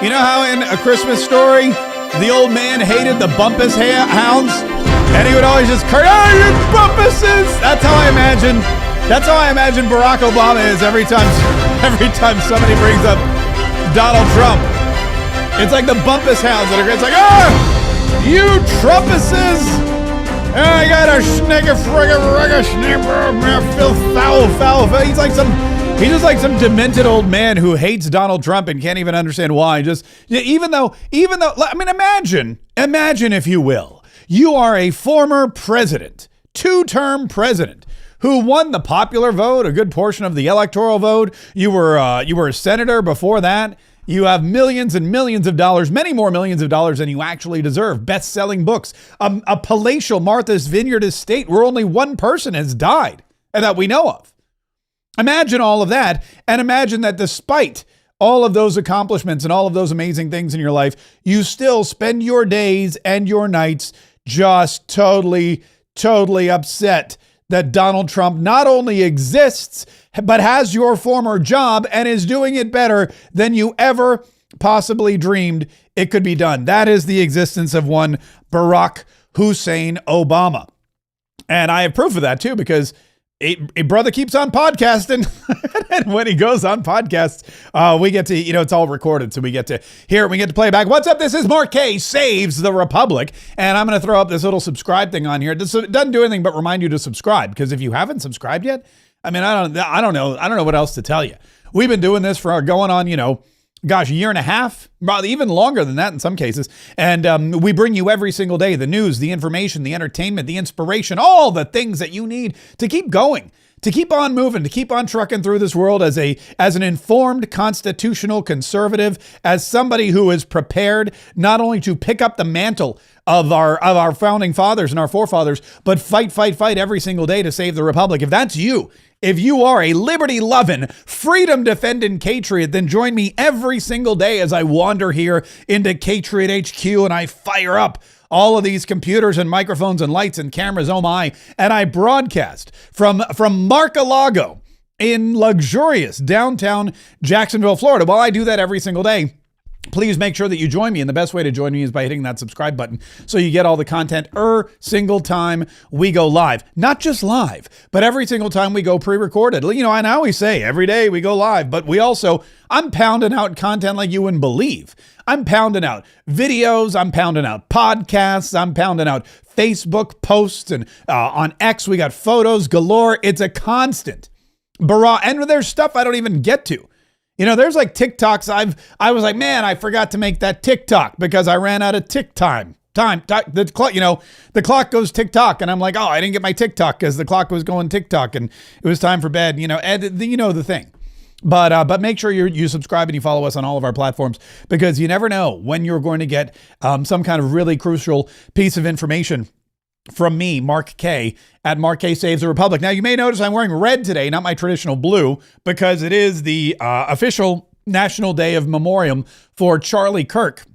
You know how in A Christmas Story, the old man hated the Bumpus hounds? And he would always just cry, "Oh, you Bumpuses!" That's how I imagine Barack Obama is every time somebody brings up Donald Trump. It's like the Bumpus hounds that are it's like, "Ah, you Trumpuses! I got a snigger frigger rigger snipper filth foul. He's just like some demented old man who hates Donald Trump and can't even understand why. Even though, I mean, imagine if you will, you are a former president, two-term president who won the popular vote, a good portion of the electoral vote. You were a senator before that. You have millions and millions of dollars, many more millions of dollars than you actually deserve. Best-selling books, a palatial Martha's Vineyard estate where only one person has died and that we know of. Imagine all of that, and imagine that despite all of those accomplishments and all of those amazing things in your life, you still spend your days and your nights just totally upset that Donald Trump not only exists, but has your former job and is doing it better than you ever possibly dreamed it could be done. That is the existence of one Barack Hussein Obama. And I have proof of that too, because a brother keeps on podcasting. And when he goes on podcasts, we get to, it's all recorded. So we get to hear it. We get to play it back. What's up? This is Mark K Saves the Republic. And I'm going to throw up this little subscribe thing on here. This doesn't do anything but remind you to subscribe, because if you haven't subscribed yet, I mean, I don't know what else to tell you. We've been doing this for going on, a year and a half, even longer than that in some cases. And we bring you every single day the news, the information, the entertainment, the inspiration, all the things that you need to keep going, to keep on moving, to keep on trucking through this world as an informed constitutional conservative, as somebody who is prepared not only to pick up the mantle of our founding fathers and our forefathers, but fight every single day to save the republic. If that's you, if you are a liberty-loving, freedom-defending Patriot, then join me every single day as I wander here into Patriot HQ and I fire up all of these computers and microphones and lights and cameras, oh my, and I broadcast from Mar-a-Lago in luxurious downtown Jacksonville, Florida. Well, I do that every single day. Please make sure that you join me. And the best way to join me is by hitting that subscribe button so you get all the content single time we go live. Not just live, but every single time we go pre-recorded. And I always say every day we go live, but I'm pounding out content like you wouldn't believe. I'm pounding out videos. I'm pounding out podcasts. I'm pounding out Facebook posts. And on X, we got photos galore. It's a constant. And there's stuff I don't even get to. There's like TikToks. I was like, man, I forgot to make that TikTok because I ran out of time. The clock, the clock goes TikTok, and I'm like, oh, I didn't get my TikTok because the clock was going TikTok, and it was time for bed. And the thing. But make sure you subscribe and you follow us on all of our platforms, because you never know when you're going to get some kind of really crucial piece of information from me, Mark K, at Mark K Saves the Republic. Now, you may notice I'm wearing red today, not my traditional blue, because it is the official National Day of Memoriam for Charlie Kirk.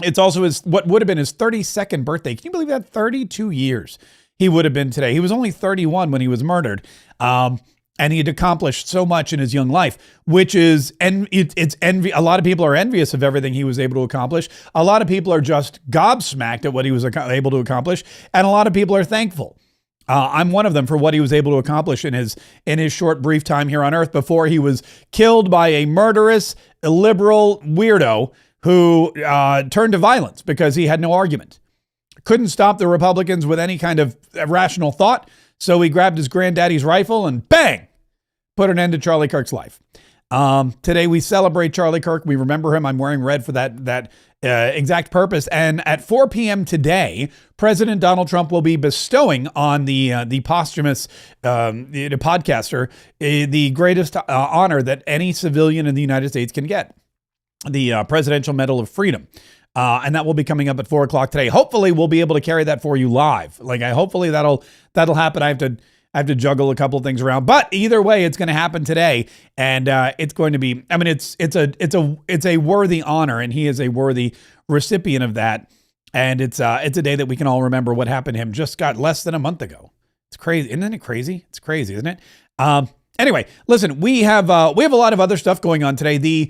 It's also what would have been his 32nd birthday. Can you believe that? 32 years he would have been today. He was only 31 when he was murdered. And he had accomplished so much in his young life, which is, it's envy. A lot of people are envious of everything he was able to accomplish. A lot of people are just gobsmacked at what he was able to accomplish. And a lot of people are thankful. I'm one of them for what he was able to accomplish in his short, brief time here on Earth before he was killed by a murderous, illiberal weirdo who turned to violence because he had no argument. Couldn't stop the Republicans with any kind of rational thought. So he grabbed his granddaddy's rifle and bang, put an end to Charlie Kirk's life. Today we celebrate Charlie Kirk. We remember him. I'm wearing red for that exact purpose. And at 4 p.m. today, President Donald Trump will be bestowing on the posthumous podcaster the greatest honor that any civilian in the United States can get, the Presidential Medal of Freedom. And that will be coming up at 4 o'clock today. Hopefully we'll be able to carry that for you live. Hopefully that'll happen. I have to juggle a couple of things around, but either way, it's going to happen today. And it's going to be, it's a worthy honor, and he is a worthy recipient of that. And it's a day that we can all remember what happened to him just got less than a month ago. It's crazy. Isn't it crazy? It's crazy, isn't it? Anyway, listen, we have a lot of other stuff going on today.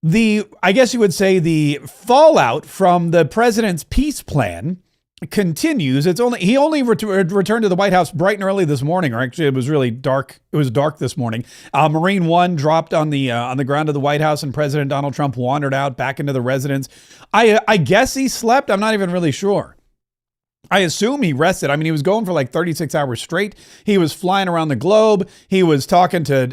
I guess you would say the fallout from the president's peace plan continues. He only returned to the White House bright and early this morning, or actually it was really dark. It was dark this morning. Marine One dropped on the ground of the White House, and President Donald Trump wandered out back into the residence. I guess he slept. I'm not even really sure. I assume he rested. I mean, he was going for like 36 hours straight. He was flying around the globe. He was talking to,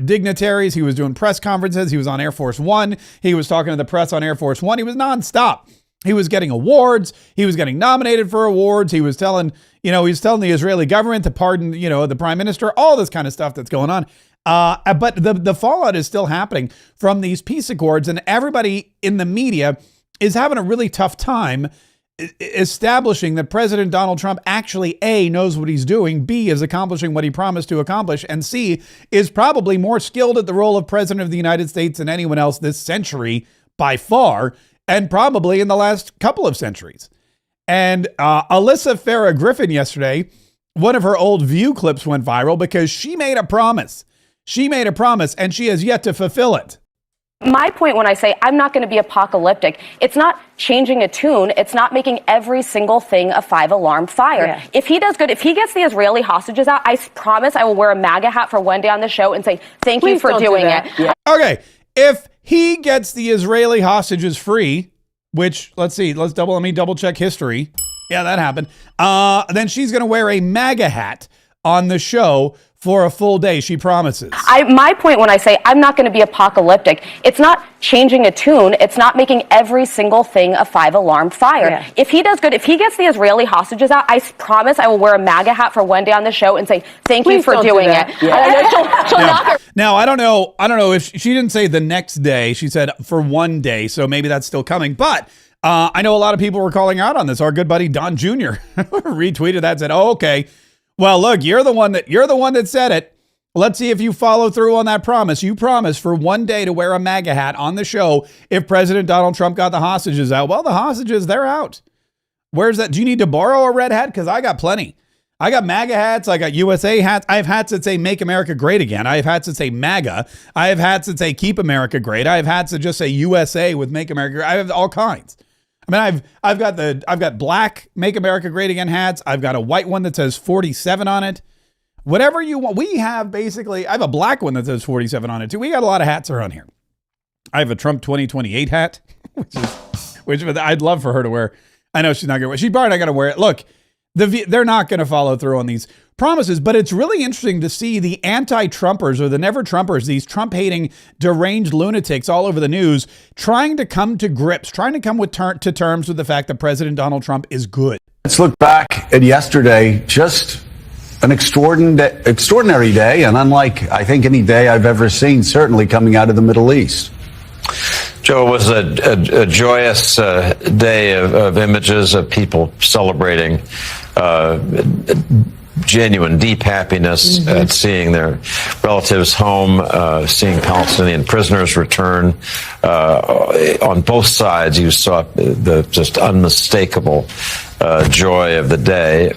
dignitaries. He was doing press conferences. He was on Air Force One. He was talking to the press on Air Force One. He was nonstop. He was getting awards. He was getting nominated for awards. He was telling the Israeli government to pardon, the prime minister, all this kind of stuff that's going on. But the fallout is still happening from these peace accords, and everybody in the media is having a really tough time establishing that President Donald Trump actually, A, knows what he's doing, B, is accomplishing what he promised to accomplish, and C, is probably more skilled at the role of president of the United States than anyone else this century by far, and probably in the last couple of centuries. And Alyssa Farah Griffin yesterday, one of her old View clips went viral because she made a promise. She made a promise, and she has yet to fulfill it. My point when I say I'm not going to be apocalyptic, it's not changing a tune. It's not making every single thing a 5-alarm fire. Yeah. If he does good, if he gets the Israeli hostages out, I promise I will wear a MAGA hat for one day on the show and say, thank you for doing it. Yeah. Okay. If he gets the Israeli hostages free, which let me double check history. Yeah, that happened. Then she's going to wear a MAGA hat on the show for a full day, she promises. My point when I say I'm not going to be apocalyptic, it's not changing a tune. It's not making every single thing a 5-alarm fire. Yeah. If he does good, if he gets the Israeli hostages out, I promise I will wear a MAGA hat for one day on the show and say, thank you for doing it. Yeah. Now, I don't know if she didn't say the next day. She said for one day, so maybe that's still coming. But I know a lot of people were calling out on this. Our good buddy Don Jr. retweeted that and said, oh, okay. Well, look, you're the one that said it. Let's see if you follow through on that promise. You promised for one day to wear a MAGA hat on the show if President Donald Trump got the hostages out. Well, the hostages, they're out. Where's that? Do you need to borrow a red hat? Because I got plenty. I got MAGA hats. I got USA hats. I have hats that say Make America Great Again. I have hats that say MAGA. I have hats that say Keep America Great. I have hats that just say USA with Make America Great. I have all kinds. I mean, I've got black Make America Great Again hats. I've got a white one that says 47 on it. Whatever you want. I have a black one that says 47 on it too. We got a lot of hats around here. I have a Trump 2028 hat, which I'd love for her to wear. I know she's not going to wear it. She's probably not going to wear it. Look, they're not going to follow through on these promises, but it's really interesting to see the anti-Trumpers or the never-Trumpers, these Trump-hating deranged lunatics all over the news, trying to come to terms with the fact that President Donald Trump is good. Let's look back at yesterday, just an extraordinary day, and unlike, I think, any day I've ever seen, certainly coming out of the Middle East. Joe, it was a joyous day of images of people celebrating genuine, deep happiness at seeing their relatives home, seeing Palestinian prisoners return. On both sides, you saw the just unmistakable joy of the day.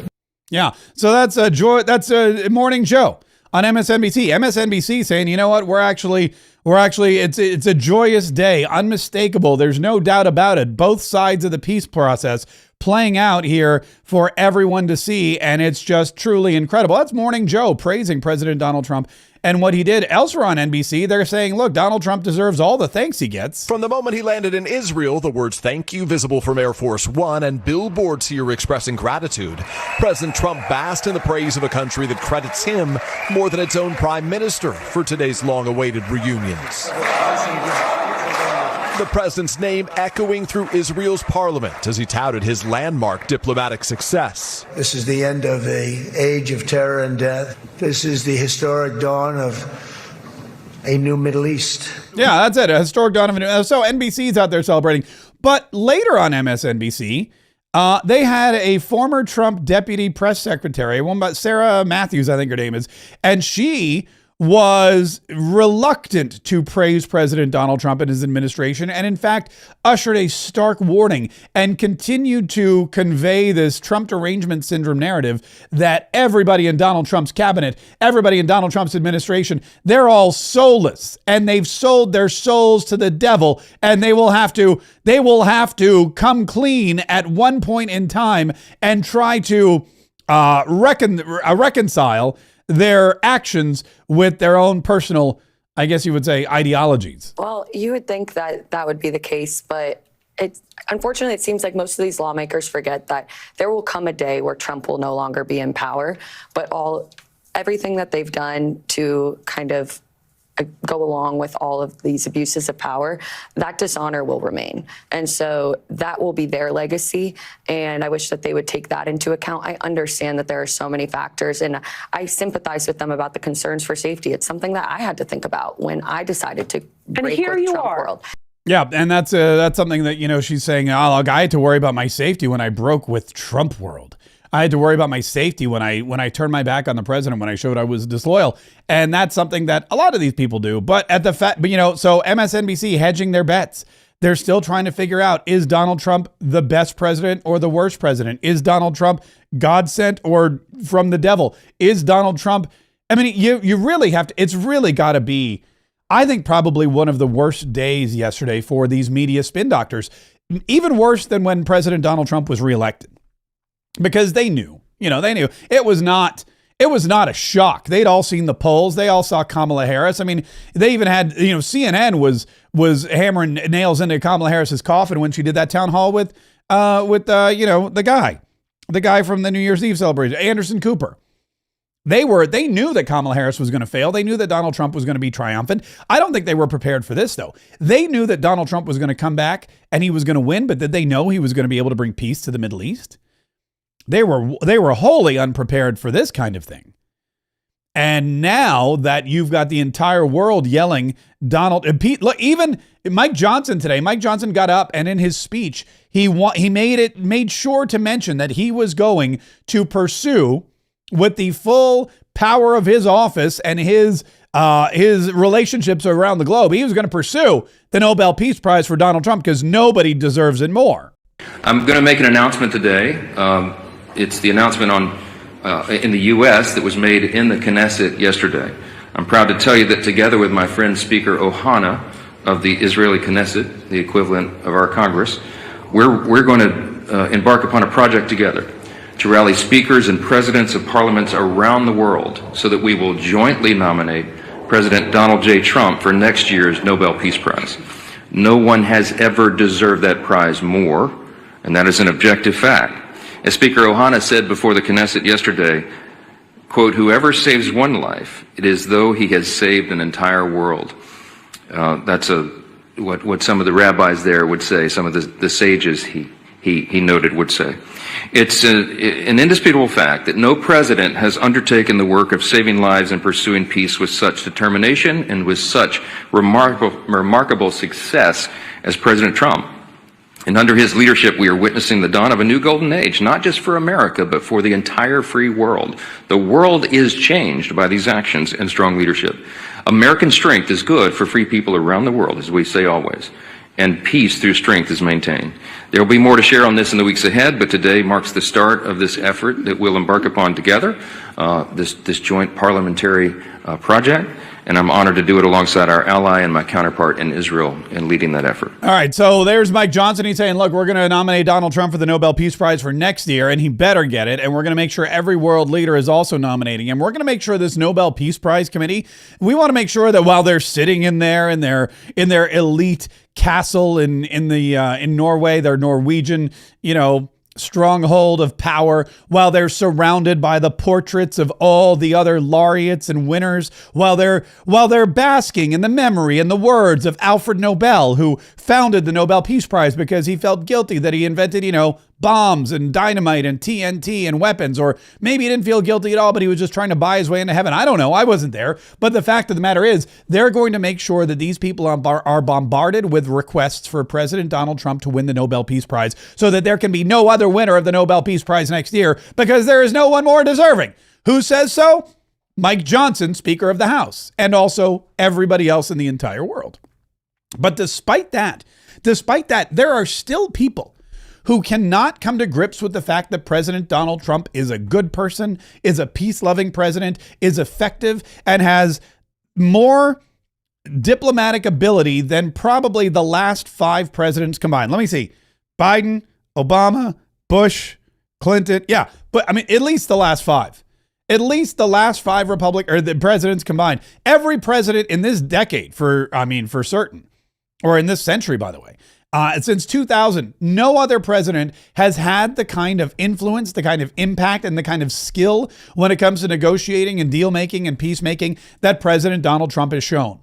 Yeah, so that's a joy. That's a Morning Joe on MSNBC. MSNBC saying, you know what, we're actually it's a joyous day, unmistakable. There's no doubt about it. Both sides of the peace process playing out here for everyone to see, and it's just truly incredible. That's Morning Joe praising President Donald Trump and what he did. Elsewhere on NBC, they're saying, look, Donald Trump deserves all the thanks he gets. From the moment he landed in Israel, the words thank you visible from Air Force One and billboards here expressing gratitude. President Trump basked in the praise of a country that credits him more than its own prime minister for today's long-awaited reunions. The president's name echoing through Israel's parliament as he touted his landmark diplomatic success. This is the end of an age of terror and death. This is the historic dawn of a new Middle East. Yeah, that's it. A historic dawn of a new. So NBC's out there celebrating. But later on MSNBC, they had a former Trump deputy press secretary, one about Sarah Matthews, I think her name is, and she was reluctant to praise President Donald Trump and his administration, and in fact ushered a stark warning and continued to convey this Trump derangement syndrome narrative that everybody in Donald Trump's cabinet, everybody in Donald Trump's administration, they're all soulless and they've sold their souls to the devil, and they will have to come clean at one point in time and try to reconcile their actions with their own personal, I guess you would say, ideologies. Well, you would think that that would be the case, but unfortunately, it seems like most of these lawmakers forget that there will come a day where Trump will no longer be in power, but everything that they've done to kind of go along with all of these abuses of power, that dishonor will remain. And so that will be their legacy. And I wish that they would take that into account. I understand that there are so many factors, and I sympathize with them about the concerns for safety. It's something that I had to think about when I decided to break with Trump world. Yeah, and that's something that, she's saying, I had to worry about my safety when I broke with Trump world. I had to worry about my safety when I turned my back on the president, when I showed I was disloyal. And that's something that a lot of these people do. But so MSNBC hedging their bets. They're still trying to figure out, is Donald Trump the best president or the worst president? Is Donald Trump God sent or from the devil? Is Donald Trump, you really have to, it's really got to be, I think, probably one of the worst days yesterday for these media spin doctors, even worse than when President Donald Trump was reelected. Because they knew it was not a shock. They'd all seen the polls. They all saw Kamala Harris. They even had, CNN was hammering nails into Kamala Harris's coffin when she did that town hall with the guy from the New Year's Eve celebration, Anderson Cooper. They knew that Kamala Harris was going to fail. They knew that Donald Trump was going to be triumphant. I don't think they were prepared for this, though. They knew that Donald Trump was going to come back and he was going to win, but did they know he was going to be able to bring peace to the Middle East? They were wholly unprepared for this kind of thing. And now that you've got the entire world yelling Donald and Pete, look, even Mike Johnson today, Mike Johnson got up and in his speech, he made sure to mention that he was going to pursue, with the full power of his office and his relationships around the globe, he was going to pursue the Nobel Peace Prize for Donald Trump because nobody deserves it more. I'm going to make an announcement today. It's the announcement in the U.S. that was made in the Knesset yesterday. I'm proud to tell you that together with my friend Speaker Ohana of the Israeli Knesset, the equivalent of our Congress, we're going to embark upon a project together to rally speakers and presidents of parliaments around the world so that we will jointly nominate President Donald J. Trump for next year's Nobel Peace Prize. No one has ever deserved that prize more, and that is an objective fact. As Speaker Ohana said before the Knesset yesterday, quote, "Whoever saves one life, it is though he has saved an entire world." That's what some of the rabbis there would say, some of the sages he noted would say. It's an indisputable fact that no president has undertaken the work of saving lives and pursuing peace with such determination and with such remarkable success as President Trump. And under his leadership, we are witnessing the dawn of a new golden age, not just for America, but for the entire free world. The world is changed by these actions and strong leadership. American strength is good for free people around the world, as we say always. And peace through strength is maintained. There will be more to share on this in the weeks ahead, but today marks the start of this effort that we'll embark upon together, this joint parliamentary project. And I'm honored to do it alongside our ally and my counterpart in Israel in leading that effort. All right, so there's Mike Johnson. He's saying, look, we're going to nominate Donald Trump for the Nobel Peace Prize for next year, and he better get it. And we're going to make sure every world leader is also nominating him. We're going to make sure this Nobel Peace Prize committee, we want to make sure that while they're sitting in there in their elite castle in Norway, their Norwegian, stronghold of power, while they're surrounded by the portraits of all the other laureates and winners, while they're basking in the memory and the words of Alfred Nobel, who founded the Nobel Peace Prize because he felt guilty that he invented, bombs and dynamite and TNT and weapons, or maybe he didn't feel guilty at all, but he was just trying to buy his way into heaven. I don't know. I wasn't there. But the fact of the matter is, they're going to make sure that these people are bombarded with requests for President Donald Trump to win the Nobel Peace Prize so that there can be no other winner of the Nobel Peace Prize next year because there is no one more deserving. Who says so? Mike Johnson, Speaker of the House, and also everybody else in the entire world. But despite that, there are still people who cannot come to grips with the fact that President Donald Trump is a good person, is a peace-loving president, is effective, and has more diplomatic ability than probably the last 5 presidents combined. Let me see. Biden, Obama, Bush, Clinton. Yeah, but I mean, at least the last 5. At least the last 5 the presidents combined. Every president in this decade, for certain, or in this century, by the way, since 2000, no other president has had the kind of influence, the kind of impact, and the kind of skill when it comes to negotiating and deal making and peacemaking that President Donald Trump has shown.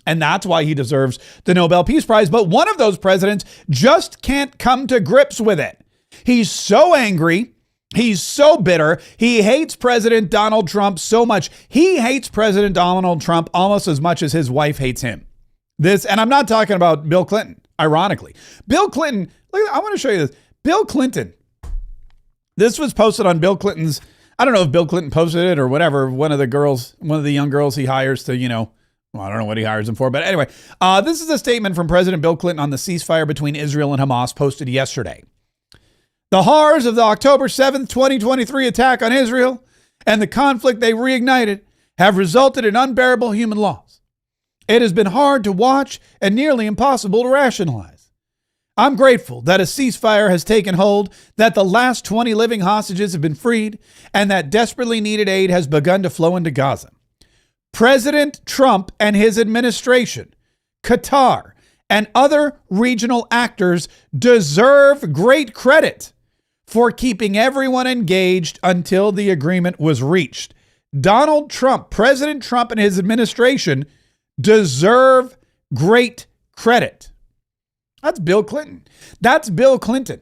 And that's why he deserves the Nobel Peace Prize. But one of those presidents just can't come to grips with it. He's so angry. He's so bitter. He hates President Donald Trump so much. He hates President Donald Trump almost as much as his wife hates him. And I'm not talking about Bill Clinton, ironically. Bill Clinton, I want to show you this. Bill Clinton. This was posted on Bill Clinton's, I don't know if Bill Clinton posted it or whatever, one of the young girls he hires to, I don't know what he hires them for. But anyway, this is a statement from President Bill Clinton on the ceasefire between Israel and Hamas posted yesterday. The horrors of the October 7th, 2023 attack on Israel and the conflict they reignited have resulted in unbearable human loss. It has been hard to watch and nearly impossible to rationalize. I'm grateful that a ceasefire has taken hold, that the last 20 living hostages have been freed, and that desperately needed aid has begun to flow into Gaza. President Trump and his administration, Qatar, and other regional actors deserve great credit for keeping everyone engaged until the agreement was reached. Donald Trump, President Trump and his administration deserve great credit. That's Bill Clinton. That's Bill Clinton,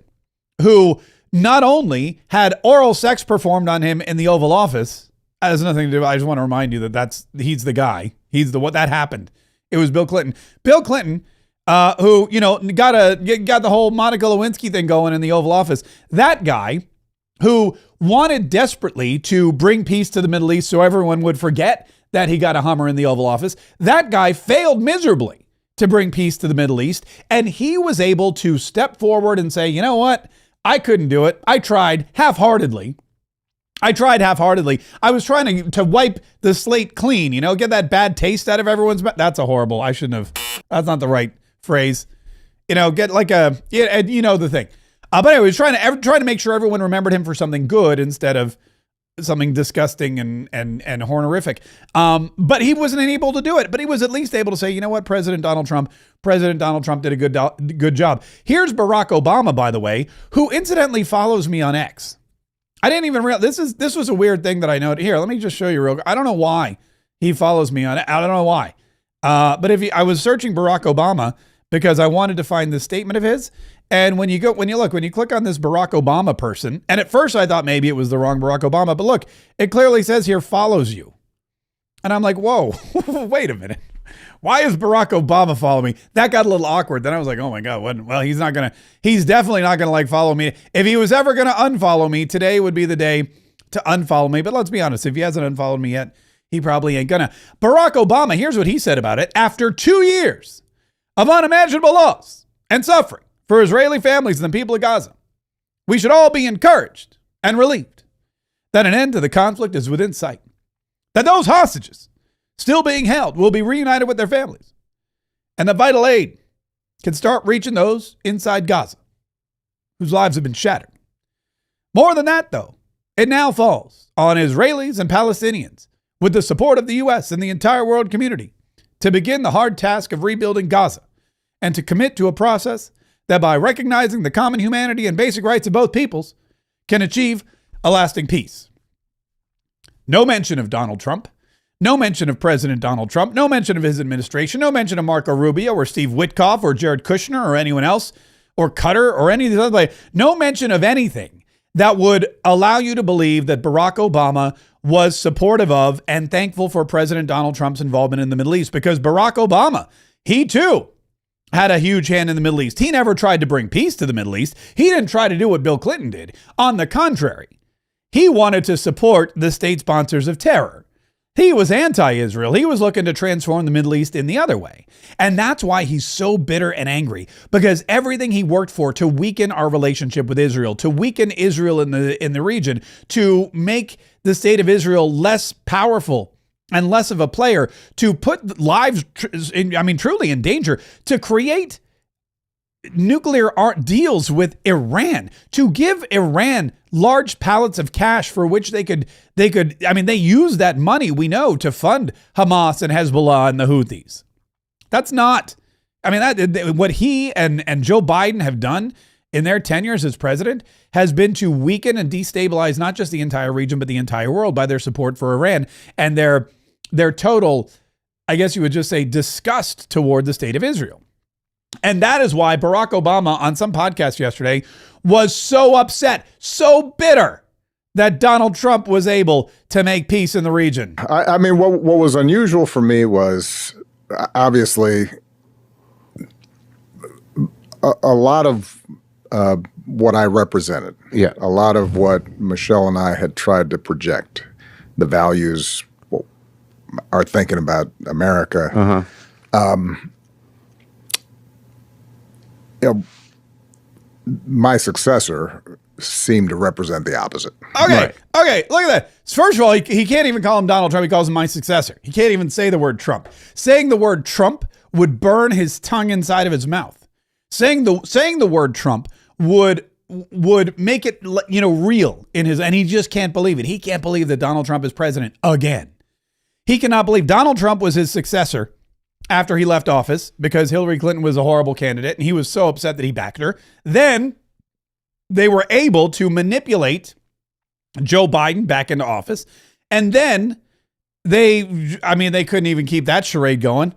who not only had oral sex performed on him in the Oval Office. That has nothing to do. I just want to remind you that he's the guy. He's the what that happened. It was Bill Clinton. Bill Clinton, who got the whole Monica Lewinsky thing going in the Oval Office. That guy, who wanted desperately to bring peace to the Middle East, so everyone would forget that he got a Hummer in the Oval Office. That guy failed miserably to bring peace to the Middle East, and he was able to step forward and say, you know what? I couldn't do it. I tried half-heartedly. I was trying to wipe the slate clean, get that bad taste out of everyone's mouth. That's that's not the right phrase. Get like the thing. But anyway, he was trying to make sure everyone remembered him for something good instead of something disgusting and horrific. But he wasn't able to do it. But he was at least able to say, you know what, President Donald Trump did a good job. Here's Barack Obama, by the way, who incidentally follows me on X. I didn't even realize this was a weird thing that I noted. Here, let me just show you real quick. I don't know why he follows me on it. I don't know why. But I was searching Barack Obama because I wanted to find this statement of his. And when you click on this Barack Obama person, and at first I thought maybe it was the wrong Barack Obama, but look, it clearly says here follows you. And I'm like, whoa, wait a minute. Why is Barack Obama following me? That got a little awkward. Then I was like, oh my God, well, he's definitely not going to follow me. If he was ever going to unfollow me, today would be the day to unfollow me. But let's be honest, if he hasn't unfollowed me yet, he probably ain't gonna. Barack Obama, here's what he said about it. After 2 years of unimaginable loss and suffering for Israeli families and the people of Gaza, we should all be encouraged and relieved that an end to the conflict is within sight, that those hostages still being held will be reunited with their families, and that vital aid can start reaching those inside Gaza whose lives have been shattered. More than that, though, it now falls on Israelis and Palestinians, with the support of the U.S. and the entire world community, to begin the hard task of rebuilding Gaza and to commit to a process that, by recognizing the common humanity and basic rights of both peoples, can achieve a lasting peace. No mention of Donald Trump. No mention of President Donald Trump. No mention of his administration. No mention of Marco Rubio or Steve Witkoff or Jared Kushner or anyone else or Qatar or any of these other players. No mention of anything that would allow you to believe that Barack Obama was supportive of and thankful for President Donald Trump's involvement in the Middle East, because Barack Obama, he too had a huge hand in the Middle East. He never tried to bring peace to the Middle East. He didn't try to do what Bill Clinton did. On the contrary, he wanted to support the state sponsors of terror, He was anti-Israel. He was looking to transform the Middle East in the other way. And that's why he's so bitter and angry, because everything he worked for to weaken our relationship with Israel, to weaken Israel in the region, to make the state of Israel less powerful and less of a player, to put lives, truly in danger, to create nuclear deals with Iran, to give Iran large pallets of cash for which they use that money, we know, to fund Hamas and Hezbollah and the Houthis. That's not, what he and Joe Biden have done in their tenures as president has been to weaken and destabilize not just the entire region, but the entire world by their support for Iran and their total, I guess you would just say, disgust toward the state of Israel. And that is why Barack Obama on some podcast yesterday was so upset, so bitter that Donald Trump was able to make peace in the region. What was unusual for me was obviously a lot of what I represented. Yeah. A lot of what Michelle and I had tried to project, the values, our thinking about America. My successor seemed to represent the opposite. Okay, look at that. First of all, he can't even call him Donald Trump. He calls him my successor. He can't even say the word Trump. Saying the word Trump would burn his tongue inside of his mouth. Saying the word Trump would make it, real in his, and he just can't believe it. He can't believe that Donald Trump is president again. He cannot believe Donald Trump was his successor after he left office because Hillary Clinton was a horrible candidate and he was so upset that he backed her. Then they were able to manipulate Joe Biden back into office. And then they couldn't even keep that charade going.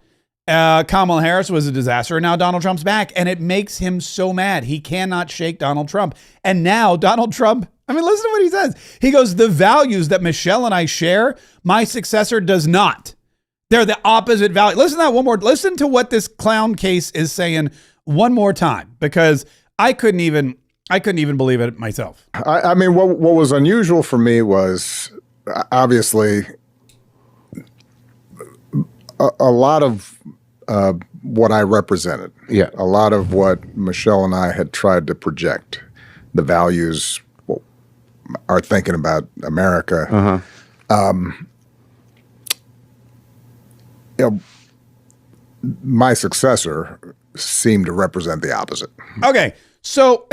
Kamala Harris was a disaster. And now Donald Trump's back and it makes him so mad. He cannot shake Donald Trump. And now Donald Trump, listen to what he says. He goes, the values that Michelle and I share, my successor does not. They're the opposite value. Listen to that one more. Listen to what this clown case is saying one more time, because I couldn't even believe it myself. What was unusual for me was obviously a lot of what I represented. Yeah. A lot of what Michelle and I had tried to project, the values, our thinking about America. My successor seemed to represent the opposite. Okay, so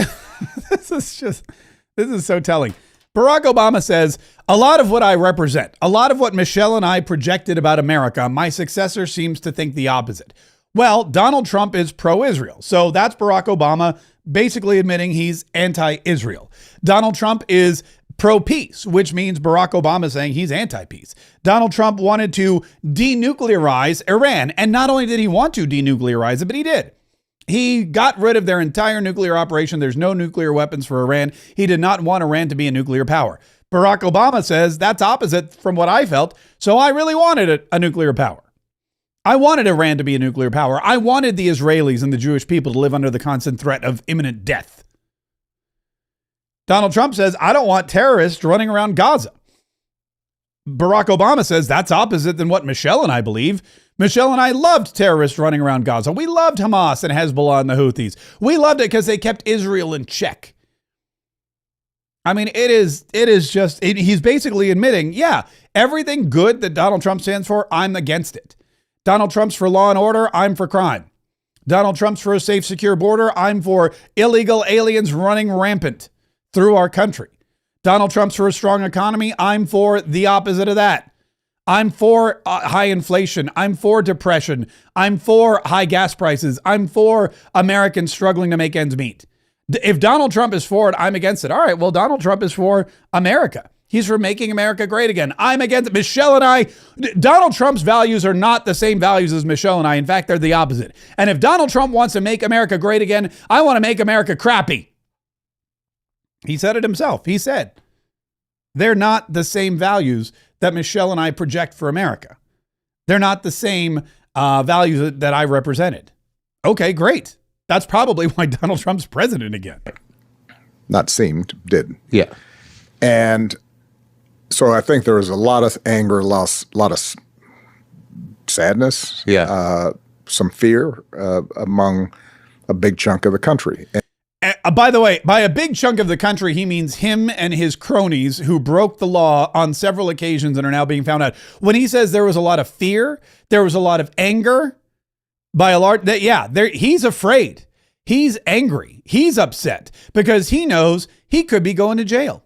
this is so telling. Barack Obama says, a lot of what I represent, a lot of what Michelle and I projected about America, my successor seems to think the opposite. Well, Donald Trump is pro-Israel. So that's Barack Obama basically admitting he's anti-Israel. Donald Trump is pro-peace, which means Barack Obama saying he's anti-peace. Donald Trump wanted to denuclearize Iran. And not only did he want to denuclearize it, but he did. He got rid of their entire nuclear operation. There's no nuclear weapons for Iran. He did not want Iran to be a nuclear power. Barack Obama says that's opposite from what I felt. So I really wanted a nuclear power. I wanted Iran to be a nuclear power. I wanted the Israelis and the Jewish people to live under the constant threat of imminent death. Donald Trump says, I don't want terrorists running around Gaza. Barack Obama says that's opposite than what Michelle and I believe. Michelle and I loved terrorists running around Gaza. We loved Hamas and Hezbollah and the Houthis. We loved it because they kept Israel in check. He's basically admitting, yeah, everything good that Donald Trump stands for, I'm against it. Donald Trump's for law and order, I'm for crime. Donald Trump's for a safe, secure border, I'm for illegal aliens running rampant through our country. Donald Trump's for a strong economy. I'm for the opposite of that. I'm for high inflation. I'm for depression. I'm for high gas prices. I'm for Americans struggling to make ends meet. If Donald Trump is for it, I'm against it. All right, well, Donald Trump is for America. He's for making America great again. I'm against it. Michelle and I, Donald Trump's values are not the same values as Michelle and I. In fact, they're the opposite. And if Donald Trump wants to make America great again, I want to make America crappy. He said it himself. He said, they're not the same values that Michelle and I project for America. They're not the same values that I represented. Okay, great. That's probably why Donald Trump's president again. Not seemed, did. Yeah. And So I think there was a lot of anger, a lot of sadness, some fear among a big chunk of the country. By the way, by a big chunk of the country, he means him and his cronies who broke the law on several occasions and are now being found out. When he says there was a lot of fear, there was a lot of anger by a large, he's afraid. He's angry. He's upset because he knows he could be going to jail.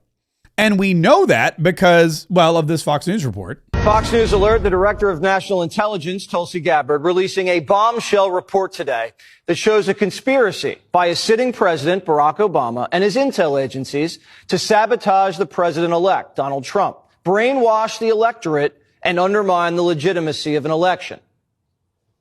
And we know that because, well, of this Fox News report. Fox News alert, the director of national intelligence, Tulsi Gabbard, releasing a bombshell report today that shows a conspiracy by a sitting president, Barack Obama, and his intel agencies to sabotage the president-elect, Donald Trump, brainwash the electorate, and undermine the legitimacy of an election.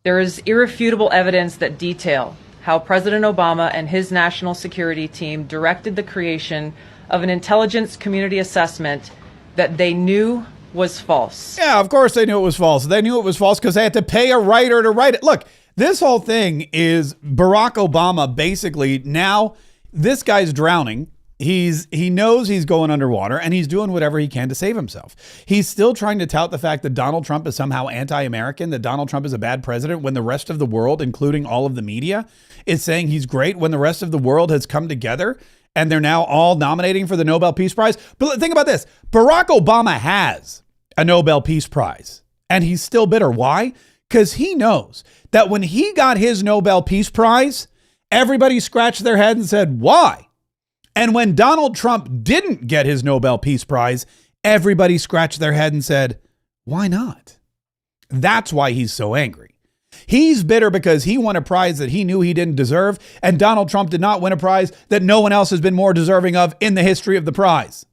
There is irrefutable evidence that detail how President Obama and his national security team directed the creation of an intelligence community assessment that they knew was false. Yeah, of course they knew it was false. They knew it was false because they had to pay a writer to write it. Look, this whole thing is Barack Obama basically now, this guy's drowning. He knows he's going underwater and he's doing whatever he can to save himself. He's still trying to tout the fact that Donald Trump is somehow anti-American, that Donald Trump is a bad president when the rest of the world, including all of the media, is saying he's great, when the rest of the world has come together and they're now all nominating for the Nobel Peace Prize. But think about this. Barack Obama has a Nobel Peace Prize and he's still bitter. Why? Because he knows that when he got his Nobel Peace Prize, everybody scratched their head and said, why? And when Donald Trump didn't get his Nobel Peace Prize, everybody scratched their head and said, why not? That's why he's so angry. He's bitter because he won a prize that he knew he didn't deserve, and Donald Trump did not win a prize that no one else has been more deserving of in the history of the prize.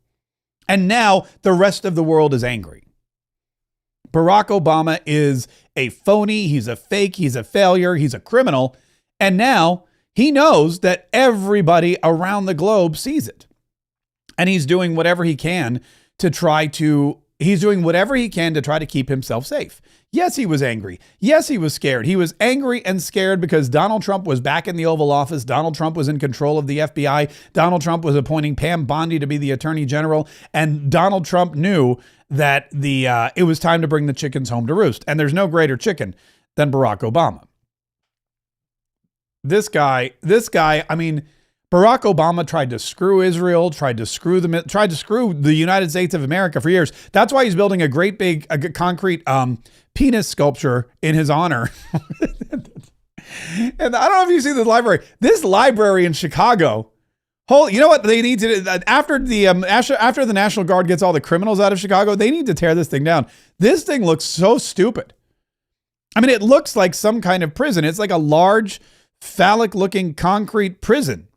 And now the rest of the world is angry. Barack Obama is a phony, he's a fake, he's a failure, he's a criminal, and now he knows that everybody around the globe sees it. And he's doing whatever he can to try to keep himself safe. Yes, he was angry. Yes, he was scared. He was angry and scared because Donald Trump was back in the Oval Office. Donald Trump was in control of the FBI. Donald Trump was appointing Pam Bondi to be the Attorney General. And Donald Trump knew that it was time to bring the chickens home to roost. And there's no greater chicken than Barack Obama. This guy, I mean, Barack Obama tried to screw Israel, tried to screw the United States of America for years. That's why he's building a great big concrete penis sculpture in his honor. And I don't know if you see this library. This library in Chicago, you know what they need to do? After the National Guard gets all the criminals out of Chicago, they need to tear this thing down. This thing looks so stupid. I mean, it looks like some kind of prison. It's like a large, phallic-looking concrete prison,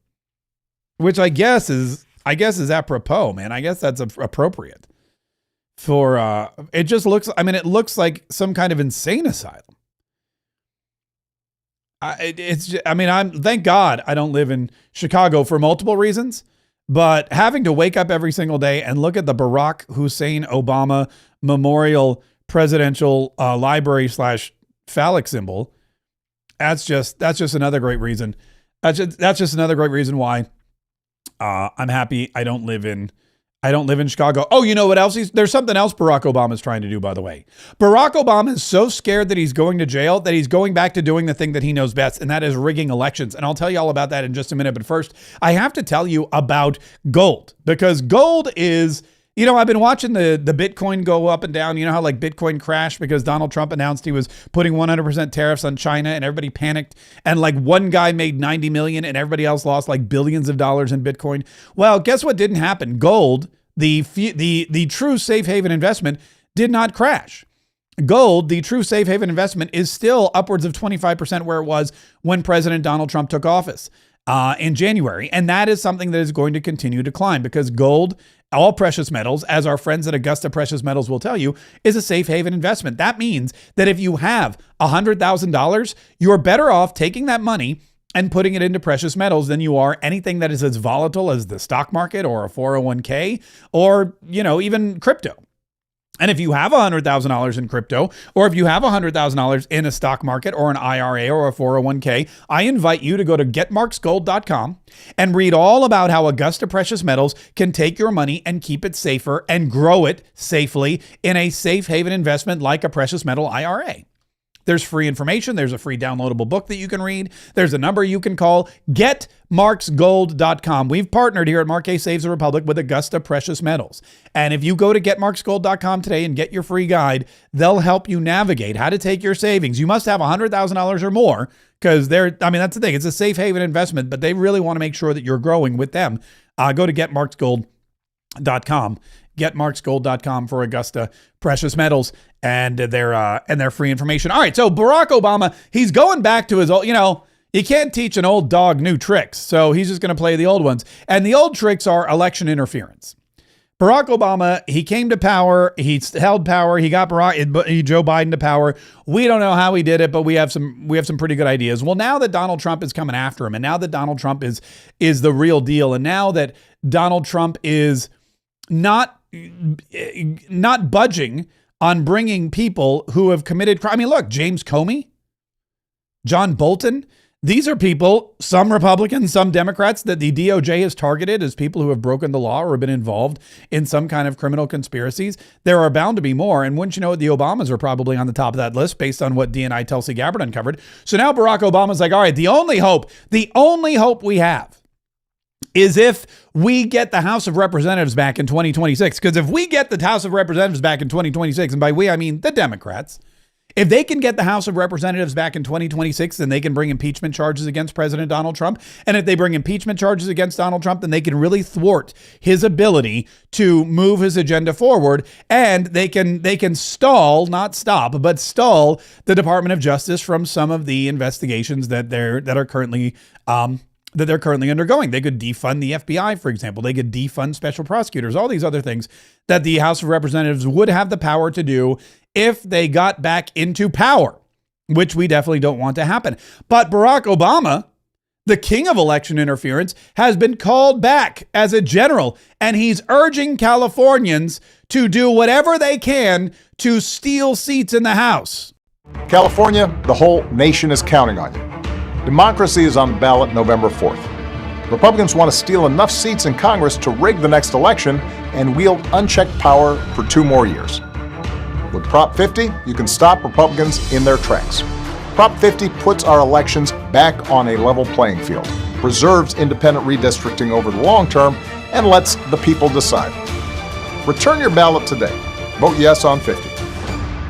which I guess is apropos, man. I guess that's appropriate for. It just looks. I mean, it looks like some kind of insane asylum. Thank God I don't live in Chicago for multiple reasons, but having to wake up every single day and look at the Barack Hussein Obama Memorial Presidential Library / phallic symbol. That's just another great reason. That's just another great reason why I'm happy I don't live in Chicago. Oh, you know what else? There's something else Barack Obama's trying to do, by the way. Barack Obama is so scared that he's going to jail that he's going back to doing the thing that he knows best, and that is rigging elections. And I'll tell you all about that in just a minute. But first, I have to tell you about gold, because gold is, I've been watching the Bitcoin go up and down. You know how like Bitcoin crashed because Donald Trump announced he was putting 100% tariffs on China and everybody panicked. And like one guy made 90 million and everybody else lost like billions of dollars in Bitcoin. Well, guess what didn't happen? Gold, the true safe haven investment, did not crash. Gold, the true safe haven investment, is still upwards of 25% where it was when President Donald Trump took office in January. And that is something that is going to continue to climb because gold, all precious metals, as our friends at Augusta Precious Metals will tell you, is a safe haven investment. That means that if you have $100,000, you're better off taking that money and putting it into precious metals than you are anything that is as volatile as the stock market or a 401k or, even crypto. And if you have $100,000 in crypto, or if you have $100,000 in a stock market or an IRA or a 401k, I invite you to go to getmarksgold.com and read all about how Augusta Precious Metals can take your money and keep it safer and grow it safely in a safe haven investment like a precious metal IRA. There's free information. There's a free downloadable book that you can read. There's a number you can call. GetMarksGold.com. We've partnered here at Marquet Saves the Republic with Augusta Precious Metals. And if you go to GetMarksGold.com today and get your free guide, they'll help you navigate how to take your savings. You must have $100,000 or more because that's the thing. It's a safe haven investment, but they really want to make sure that you're growing with them. Go to GetMarksGold.com. GetMarksGold.com for Augusta Precious Metals and their free information. All right, so Barack Obama, he's going back to his old, you can't teach an old dog new tricks, so he's just going to play the old ones. And the old tricks are election interference. Barack Obama, he came to power, he held power, he got Joe Biden to power. We don't know how he did it, but we have some pretty good ideas. Well, now that Donald Trump is coming after him, and now that Donald Trump is the real deal, and now that Donald Trump is not budging on bringing people who have committed crime. I mean, look, James Comey, John Bolton, these are people, some Republicans, some Democrats, that the DOJ has targeted as people who have broken the law or have been involved in some kind of criminal conspiracies. There are bound to be more. And wouldn't you know it, the Obamas are probably on the top of that list based on what DNI Tulsi Gabbard uncovered. So now Barack Obama's like, all right, the only hope we have is if we get the House of Representatives back in 2026. Because if we get the House of Representatives back in 2026, and by we, I mean the Democrats, if they can get the House of Representatives back in 2026, then they can bring impeachment charges against President Donald Trump. And if they bring impeachment charges against Donald Trump, then they can really thwart his ability to move his agenda forward. And they can stall, not stop, but stall the Department of Justice from some of the investigations that are currently undergoing. They could defund the FBI, for example. They could defund special prosecutors, all these other things that the House of Representatives would have the power to do if they got back into power, which we definitely don't want to happen. But Barack Obama, the king of election interference, has been called back as a general, and he's urging Californians to do whatever they can to steal seats in the House. California, the whole nation is counting on you. Democracy is on the ballot November 4th. Republicans want to steal enough seats in Congress to rig the next election and wield unchecked power for 2 more years. With Prop 50, you can stop Republicans in their tracks. Prop 50 puts our elections back on a level playing field, preserves independent redistricting over the long term, and lets the people decide. Return your ballot today. Vote yes on 50.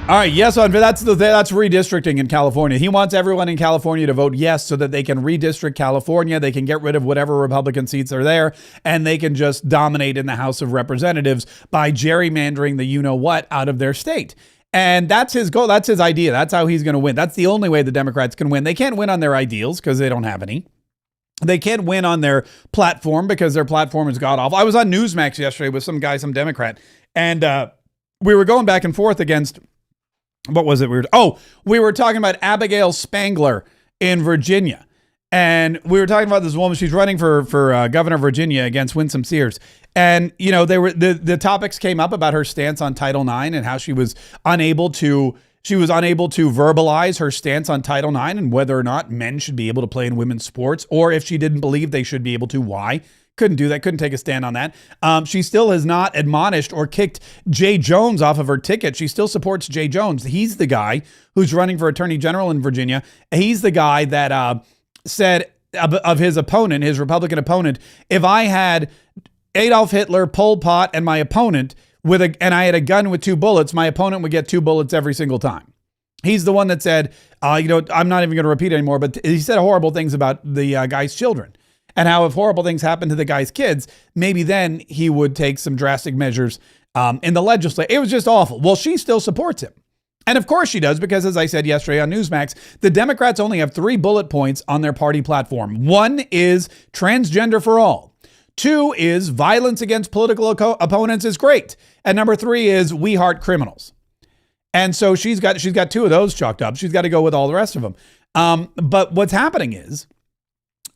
All right, yes on that's redistricting in California. He wants everyone in California to vote yes so that they can redistrict California. They can get rid of whatever Republican seats are there, and they can just dominate in the House of Representatives by gerrymandering the you-know-what out of their state. And that's his goal. That's his idea. That's how he's going to win. That's the only way the Democrats can win. They can't win on their ideals because they don't have any. They can't win on their platform because their platform is god-awful. I was on Newsmax yesterday with some guy, some Democrat, and we were going back and forth against... What was it? We were talking about Abigail Spangler in Virginia. And we were talking about this woman. She's running for governor of Virginia against Winsome Sears. And, the topics came up about her stance on Title IX and how she was unable to verbalize her stance on Title IX and whether or not men should be able to play in women's sports, or if she didn't believe they should be able to, why. Couldn't do that. Couldn't take a stand on that. She still has not admonished or kicked Jay Jones off of her ticket. She still supports Jay Jones. He's the guy who's running for attorney general in Virginia. He's the guy that said of his opponent, his Republican opponent, if I had Adolf Hitler, Pol Pot, and my opponent and I had a gun with 2 bullets, my opponent would get 2 bullets every single time. He's the one that said, I'm not even going to repeat it anymore, but he said horrible things about the guy's children. And how if horrible things happen to the guy's kids, maybe then he would take some drastic measures in the legislature. It was just awful. Well, she still supports him. And of course she does, because as I said yesterday on Newsmax, the Democrats only have 3 bullet points on their party platform. 1 is transgender for all. 2 is violence against political opponents is great. And number 3 is we heart criminals. And so she's got 2 of those chalked up. She's got to go with all the rest of them. But what's happening is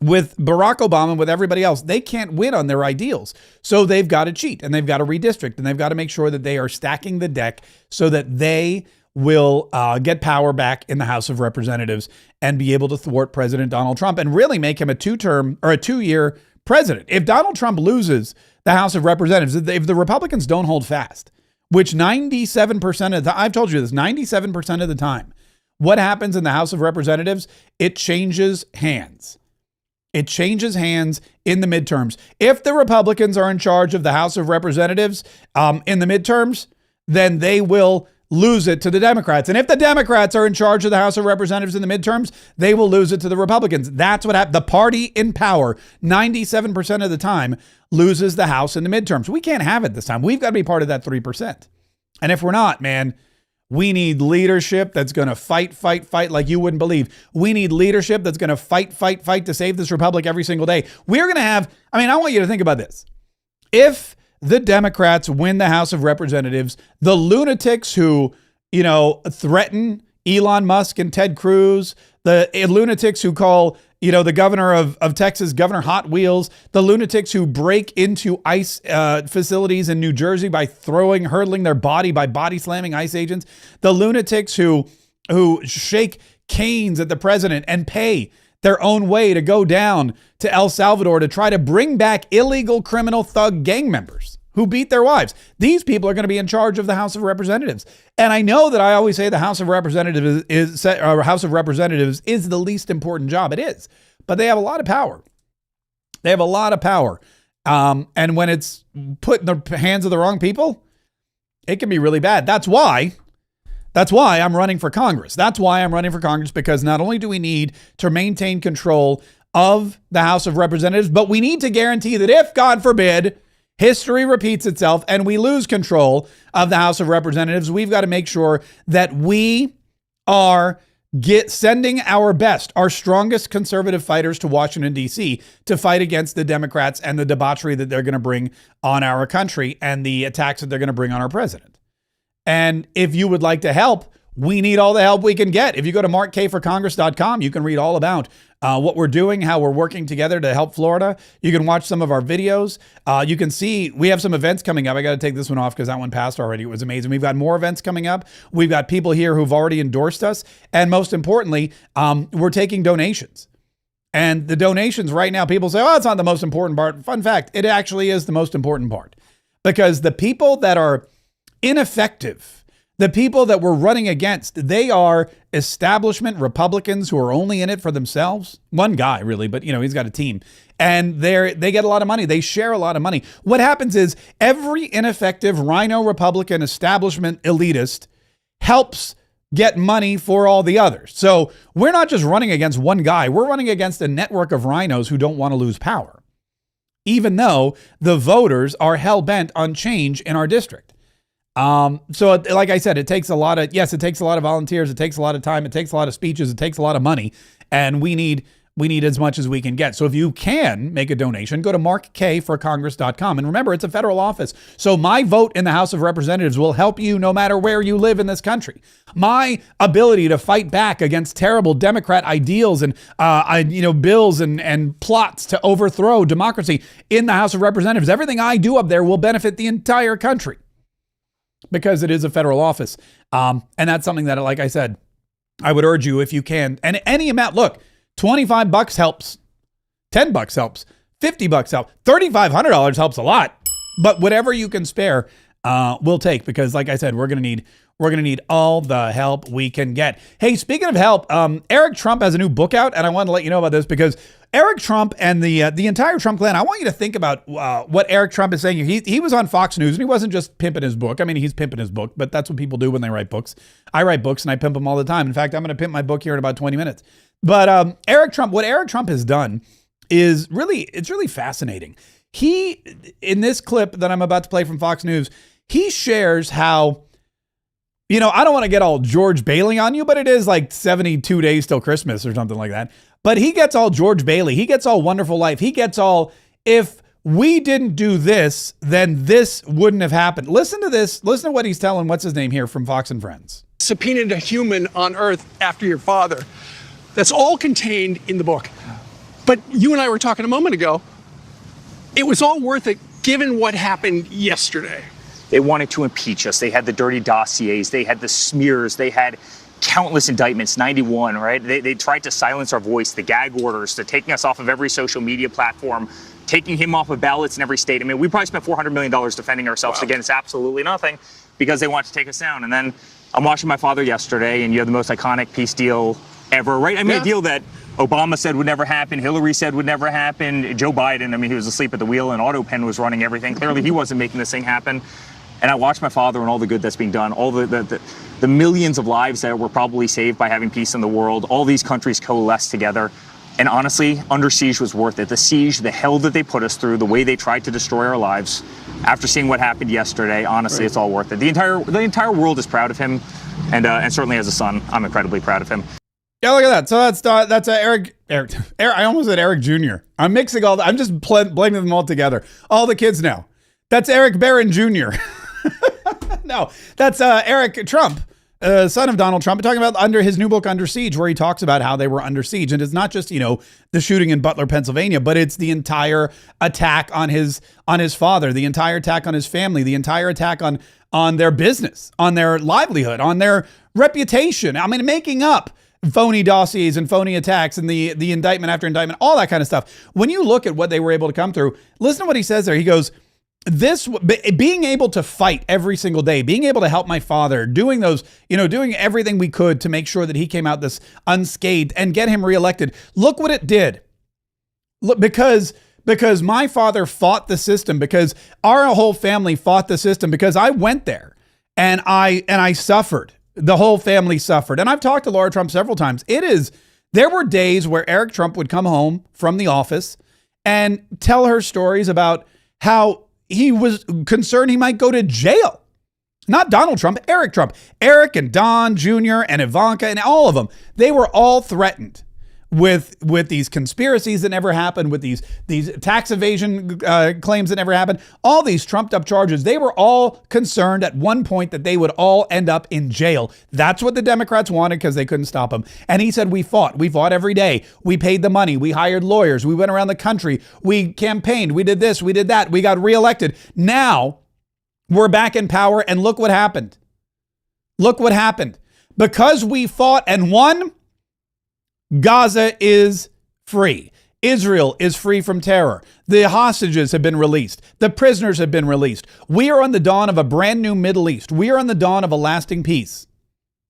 with Barack Obama and with everybody else, they can't win on their ideals. So they've got to cheat and they've got to redistrict and they've got to make sure that they are stacking the deck so that they will get power back in the House of Representatives and be able to thwart President Donald Trump and really make him a 2-year president. If Donald Trump loses the House of Representatives, if the Republicans don't hold fast, which 97% of the, I've told you this, 97% of the time, what happens in the House of Representatives, it changes hands. It changes hands in the midterms. If the Republicans are in charge of the House of Representatives in the midterms, then they will lose it to the Democrats. And if the Democrats are in charge of the House of Representatives in the midterms, they will lose it to the Republicans. That's what happened. The party in power, 97% of the time, loses the House in the midterms. We can't have it this time. We've got to be part of that 3%. And if we're not, man, we need leadership that's going to fight like you wouldn't believe. We need leadership that's going to fight to save this republic every single day. We're going to have, I want you to think about this. If the Democrats win the House of Representatives, the lunatics who, threaten Elon Musk and Ted Cruz, the lunatics who call, the governor of Texas, Governor Hot Wheels, the lunatics who break into ICE facilities in New Jersey by hurtling their body by body slamming ICE agents, the lunatics who shake canes at the president and pay their own way to go down to El Salvador to try to bring back illegal criminal thug gang members who beat their wives. These people are going to be in charge of the House of Representatives. And I know that I always say the House of Representatives is the least important job. It is, but they have a lot of power. They have a lot of power. And when it's put in the hands of the wrong people, it can be really bad. That's why I'm running for Congress. That's why I'm running for Congress, because not only do we need to maintain control of the House of Representatives, but we need to guarantee that if, God forbid, history repeats itself and we lose control of the House of Representatives, we've got to make sure that we are sending our best, our strongest conservative fighters to Washington, D.C. to fight against the Democrats and the debauchery that they're going to bring on our country and the attacks that they're going to bring on our president. And if you would like to help, we need all the help we can get. If you go to markkforcongress.com, you can read all about what we're doing, how we're working together to help Florida. You can watch some of our videos. You can see we have some events coming up. I got to take this one off because that one passed already. It was amazing. We've got more events coming up. We've got people here who've already endorsed us. And most importantly, we're taking donations. And the donations right now, people say, oh, it's not the most important part. Fun fact, it actually is the most important part. Because the people that are ineffective, the people that we're running against, they are establishment Republicans who are only in it for themselves. One guy, really, but he's got a team. And they get a lot of money. They share a lot of money. What happens is every ineffective rhino Republican establishment elitist helps get money for all the others. So we're not just running against one guy. We're running against a network of rhinos who don't want to lose power, even though the voters are hell-bent on change in our district. So like I said, it takes a lot of volunteers. It takes a lot of time. It takes a lot of speeches. It takes a lot of money, and we need as much as we can get. So if you can make a donation, go to markkforcongress.com. And remember, it's a federal office. So my vote in the House of Representatives will help you no matter where you live in this country. My ability to fight back against terrible Democrat ideals and, bills and plots to overthrow democracy in the House of Representatives, everything I do up there will benefit the entire country, because it is a federal office. And that's something that, like I said, I would urge you if you can. And any amount, look, $25 helps. $10 helps. $50 helps. $3,500 helps a lot. But whatever you can spare, we'll take, because like I said, we're going to need all the help we can get. Hey, speaking of help, Eric Trump has a new book out, and I wanted to let you know about this because Eric Trump and the entire Trump clan, I want you to think about what Eric Trump is saying. He was on Fox News, and he wasn't just pimping his book. I mean, he's pimping his book, but that's what people do when they write books. I write books, and I pimp them all the time. In fact, I'm going to pimp my book here in about 20 minutes. But what Eric Trump has done is it's really fascinating. He, in this clip that I'm about to play from Fox News, he shares how, I don't want to get all George Bailey on you, but it is like 72 days till Christmas or something like that. But he gets all George Bailey. He gets all Wonderful Life. He gets all, if we didn't do this, then this wouldn't have happened. Listen to this. Listen to what he's telling, what's his name here from Fox and Friends. Subpoenaed a human on Earth after your father. That's all contained in the book. But you and I were talking a moment ago. It was all worth it given what happened yesterday. They wanted to impeach us. They had the dirty dossiers. They had the smears. They had countless indictments, 91, right? They tried to silence our voice, the gag orders, to taking us off of every social media platform, taking him off of ballots in every state. I mean, we probably spent $400 million defending ourselves against absolutely nothing because they wanted to take us down. And then I'm watching my father yesterday, and you have the most iconic peace deal ever, right? I mean, a deal that Obama said would never happen, Hillary said would never happen, Joe Biden, I mean, he was asleep at the wheel and AutoPen was running everything. Clearly, he wasn't making this thing happen. And I watched my father and all the good that's being done, all the millions of lives that were probably saved by having peace in the world, all these countries coalesce together. And honestly, Under Siege was worth it. The siege, the hell that they put us through, the way they tried to destroy our lives. After seeing what happened yesterday, honestly, It's all worth it. The entire world is proud of him. And certainly as a son, I'm incredibly proud of him. Yeah, look at that. So that's Eric. I almost said Eric Jr. I'm mixing I'm just blaming them all together. All the kids now. That's Eric Barron Jr. No, that's Eric Trump, son of Donald Trump, talking about under his new book, Under Siege, where he talks about how they were under siege. And it's not just, the shooting in Butler, Pennsylvania, but it's the entire attack on his father, the entire attack on his family, the entire attack on their business, on their livelihood, on their reputation. I mean, making up phony dossiers and phony attacks and the indictment after indictment, all that kind of stuff. When you look at what they were able to come through, listen to what he says there. He goes, being able to fight every single day, being able to help my father, doing doing everything we could to make sure that he came out this unscathed and get him reelected. Look what it did. Look, because my father fought the system, because our whole family fought the system, because I went there and I suffered. The whole family suffered. And I've talked to Laura Trump several times. There were days where Eric Trump would come home from the office and tell her stories about how he was concerned he might go to jail. Not Donald Trump, Eric Trump. Eric and Don Jr. and Ivanka and all of them, they were all threatened with these conspiracies that never happened, with these tax evasion claims that never happened, all these trumped up charges. They were all concerned at one point that they would all end up in jail. That's what the Democrats wanted because they couldn't stop them. And he said, we fought every day. We paid the money. We hired lawyers. We went around the country. We campaigned. We did this. We did that. We got reelected. Now we're back in power. And look what happened. Look what happened. Because we fought and won, Gaza is free. Israel is free from terror. The hostages have been released. The prisoners have been released. We are on the dawn of a brand new Middle East. We are on the dawn of a lasting peace.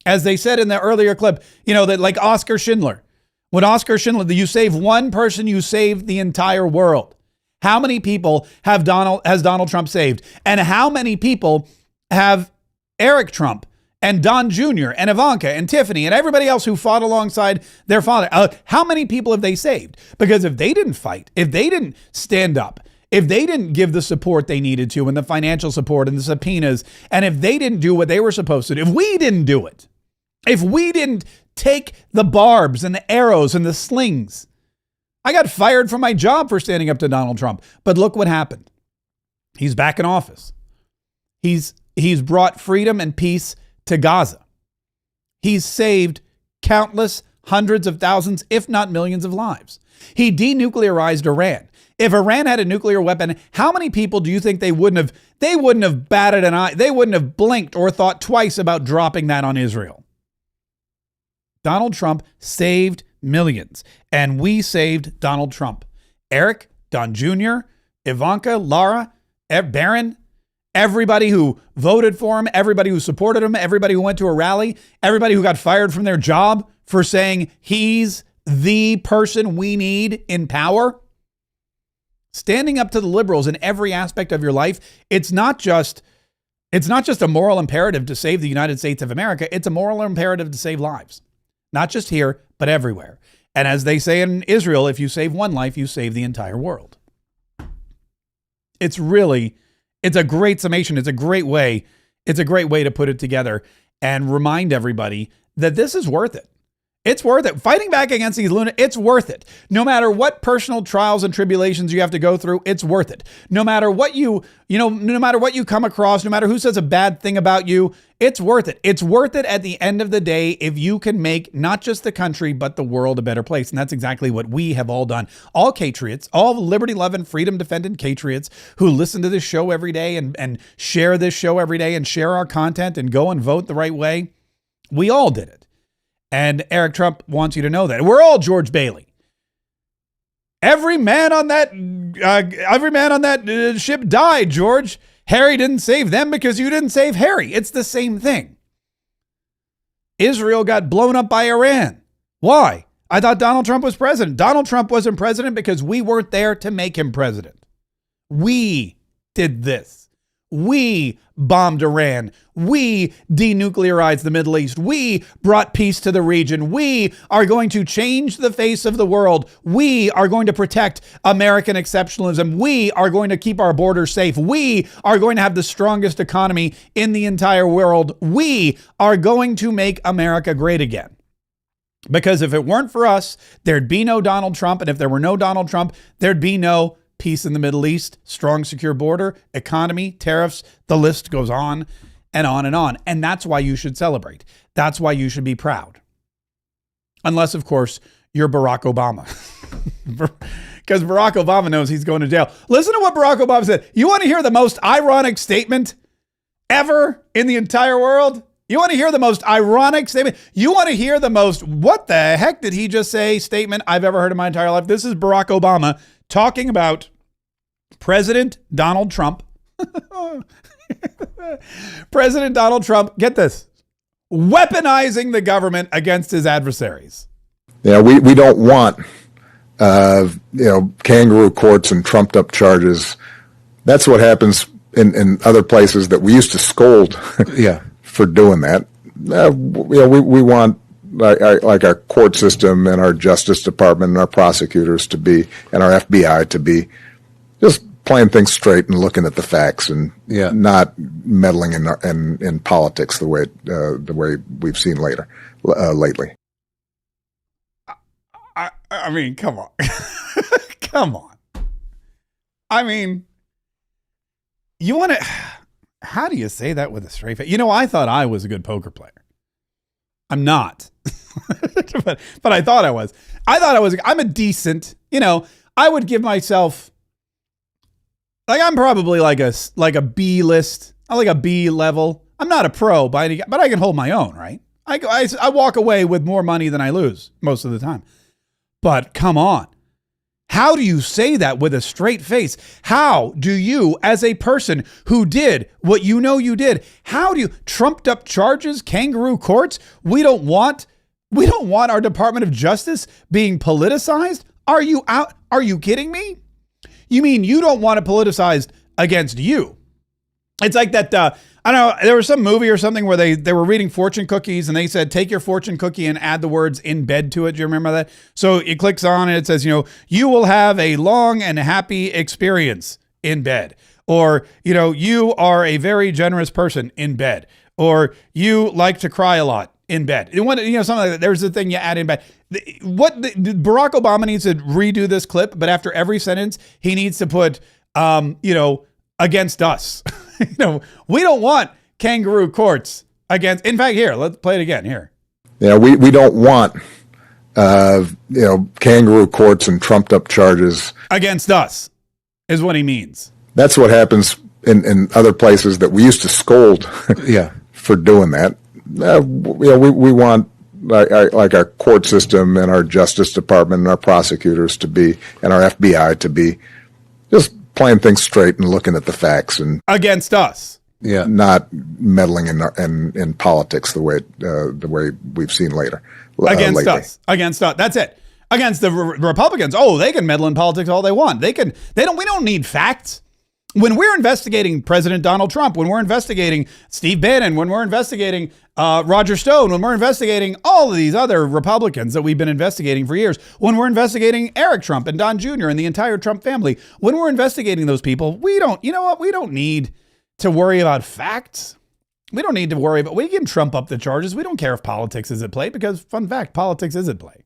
As they said in the earlier clip, that like Oscar Schindler. When Oscar Schindler, you save one person, you save the entire world. How many people has Donald Trump saved? And how many people have Eric Trump and Don Jr. and Ivanka and Tiffany and everybody else who fought alongside their father? How many people have they saved? Because if they didn't fight, if they didn't stand up, if they didn't give the support they needed to and the financial support and the subpoenas, and if they didn't do what they were supposed to do, if we didn't do it, if we didn't take the barbs and the arrows and the slings, I got fired from my job for standing up to Donald Trump. But look what happened. He's back in office. He's brought freedom and peace to Gaza. He's saved countless hundreds of thousands, if not millions of lives. He denuclearized Iran. If Iran had a nuclear weapon, how many people do you think they wouldn't have batted an eye? They wouldn't have blinked or thought twice about dropping that on Israel. Donald Trump saved millions, and we saved Donald Trump. Eric, Don Jr., Ivanka, Laura, Barron, everybody who voted for him, everybody who supported him, everybody who went to a rally, everybody who got fired from their job for saying he's the person we need in power. Standing up to the liberals in every aspect of your life, it's not just a moral imperative to save the United States of America. It's a moral imperative to save lives, not just here, but everywhere. And as they say in Israel, if you save one life, you save the entire world. It's a great summation. It's a great way to put it together and remind everybody that this is worth it. It's worth it. Fighting back against these lunatics, it's worth it. No matter what personal trials and tribulations you have to go through, it's worth it. No matter what no matter what you come across, no matter who says a bad thing about you, it's worth it. It's worth it at the end of the day if you can make not just the country, but the world a better place. And that's exactly what we have all done. All Catriots, all liberty-loving, freedom-defending Catriots who listen to this show every day and share this show every day and share our content and go and vote the right way. We all did it. And Eric Trump wants you to know that. We're all George Bailey. Every man on that ship died, George. Harry didn't save them because you didn't save Harry. It's the same thing. Israel got blown up by Iran. Why? I thought Donald Trump was president. Donald Trump wasn't president because we weren't there to make him president. We did this. We bombed Iran. We denuclearized the Middle East. We brought peace to the region. We are going to change the face of the world. We are going to protect American exceptionalism. We are going to keep our borders safe. We are going to have the strongest economy in the entire world. We are going to make America great again. Because if it weren't for us, there'd be no Donald Trump. And if there were no Donald Trump, there'd be no peace in the Middle East, strong, secure border, economy, tariffs, the list goes on and on and on. And that's why you should celebrate. That's why you should be proud. Unless, of course, you're Barack Obama. Because Barack Obama knows he's going to jail. Listen to what Barack Obama said. You want to hear the most ironic statement ever in the entire world? You want to hear the most ironic statement? You want to hear the most, what the heck did he just say statement I've ever heard in my entire life? This is Barack Obama talking about President Donald Trump. President Donald Trump, get this, weaponizing the government against his adversaries. Yeah, we don't want, kangaroo courts and trumped up charges. That's what happens in other places that we used to scold for doing that. We want like our court system and our Justice Department and our prosecutors to be, and our FBI to be just playing things straight and looking at the facts and not meddling in politics the way we've seen lately. I mean, come on. Come on. I mean, you want to, how do you say that with a straight face? I thought I was a good poker player. I'm not. but I thought I was. I'm a decent, I would give myself, like, I'm probably like a B list. I'm like a B level. I'm not a pro by any, but I can hold my own, right? I walk away with more money than I lose most of the time. But come on. How do you say that with a straight face? How do you, as a person who did what you know you did, how do you, trumped up charges, kangaroo courts? We don't want our Department of Justice being politicized? Are you out? Are you kidding me? You mean you don't want it politicized against you? It's like that, I don't know, there was some movie or something where they were reading fortune cookies and they said, take your fortune cookie and add the words in bed to it. Do you remember that? So it clicks on and it says, you will have a long and happy experience in bed. Or, you are a very generous person in bed. Or you like to cry a lot in bed. Something like that. There's the thing you add in bed. Barack Obama needs to redo this clip, but after every sentence, he needs to put, against us. We don't want kangaroo courts against. In fact, here, let's play it again. Here. Yeah, we don't want, kangaroo courts and trumped up charges against us, is what he means. That's what happens in other places that we used to scold. For doing that. We want like our court system and our Justice Department and our prosecutors to be, and our FBI to be, just playing things straight and looking at the facts and against us. Not meddling in politics the way we've seen lately. Against us. That's it. Against the Republicans. Oh, they can meddle in politics all they want. We don't need facts. When we're investigating President Donald Trump, when we're investigating Steve Bannon, when we're investigating Roger Stone, when we're investigating all of these other Republicans that we've been investigating for years, when we're investigating Eric Trump and Don Jr. and the entire Trump family, when we're investigating those people, we don't need to worry about facts. We don't need to worry about, we can trump up the charges. We don't care if politics is at play because, fun fact, politics is at play.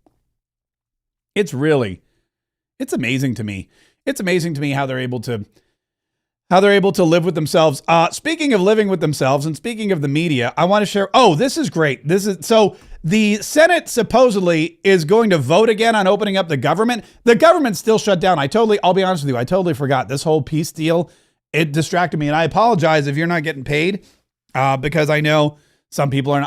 It's amazing to me. It's amazing to me how they're able to live with themselves. Speaking of living with themselves and speaking of the media, I want to share, this is great. So the Senate supposedly is going to vote again on opening up the government. The government's still shut down. I'll be honest with you, I totally forgot this whole peace deal. It distracted me, and I apologize if you're not getting paid, because I know some people are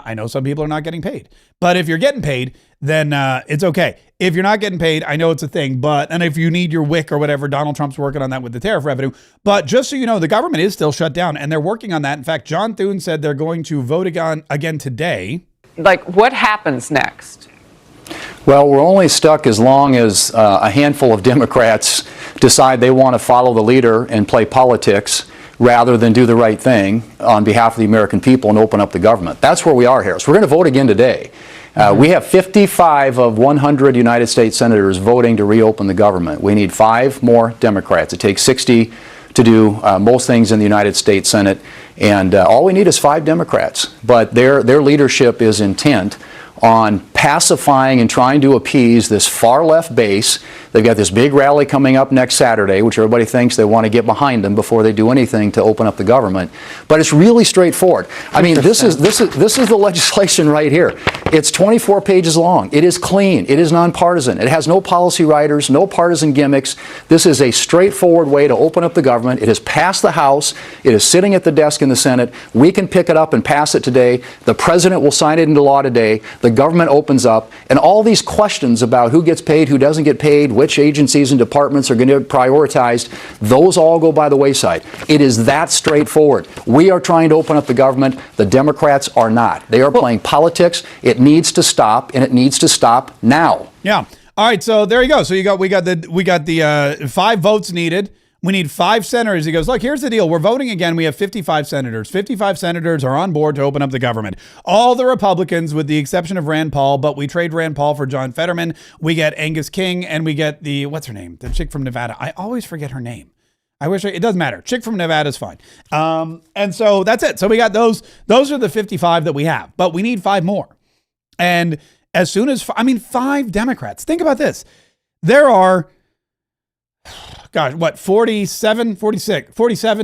not getting paid. But if you're getting paid, then it's okay. If you're not getting paid, I know it's a thing, and if you need your WIC or whatever, Donald Trump's working on that with the tariff revenue. But just so you know, the government is still shut down, and they're working on that. In fact, John Thune said they're going to vote again today. Like, what happens next? Well, we're only stuck as long as a handful of Democrats decide they want to follow the leader and play politics rather than do the right thing on behalf of the American people and open up the government. That's where we are here. So we're going to vote again today. We have 55 of 100 United States senators voting to reopen the government. We need 5 more Democrats. It takes 60 to do most things in the United States Senate, and all we need is 5 Democrats. But their leadership is intent on pacifying and trying to appease this far left base. They've got this big rally coming up next Saturday, which everybody thinks they want to get behind them before they do anything to open up the government. But it's really straightforward. I mean, this is the legislation right here. It's 24 pages long. It is clean. It is nonpartisan. It has no policy writers, no partisan gimmicks. This is a straightforward way to open up the government. It has passed the House. It is sitting at the desk in the Senate. We can pick it up and pass it today. The president will sign it into law today. The government opens up, and all these questions about who gets paid, who doesn't get paid, which agencies and departments are going to be prioritized, those all go by the wayside. It is that straightforward. We are trying to open up the government. The Democrats are not. They are playing politics. It needs to stop, and it needs to stop now. Yeah. All right. So there you go. So we got the 5 votes needed. We need 5 senators. He goes, look, here's the deal. We're voting again. We have 55 senators. 55 senators are on board to open up the government. All the Republicans, with the exception of Rand Paul, but we trade Rand Paul for John Fetterman. We get Angus King, and we get what's her name? The chick from Nevada. I always forget her name. It doesn't matter. Chick from Nevada is fine. And so that's it. So we got those. Those are the 55 that we have, but we need 5 more. And as soon as, 5 Democrats. Think about this. There are, 47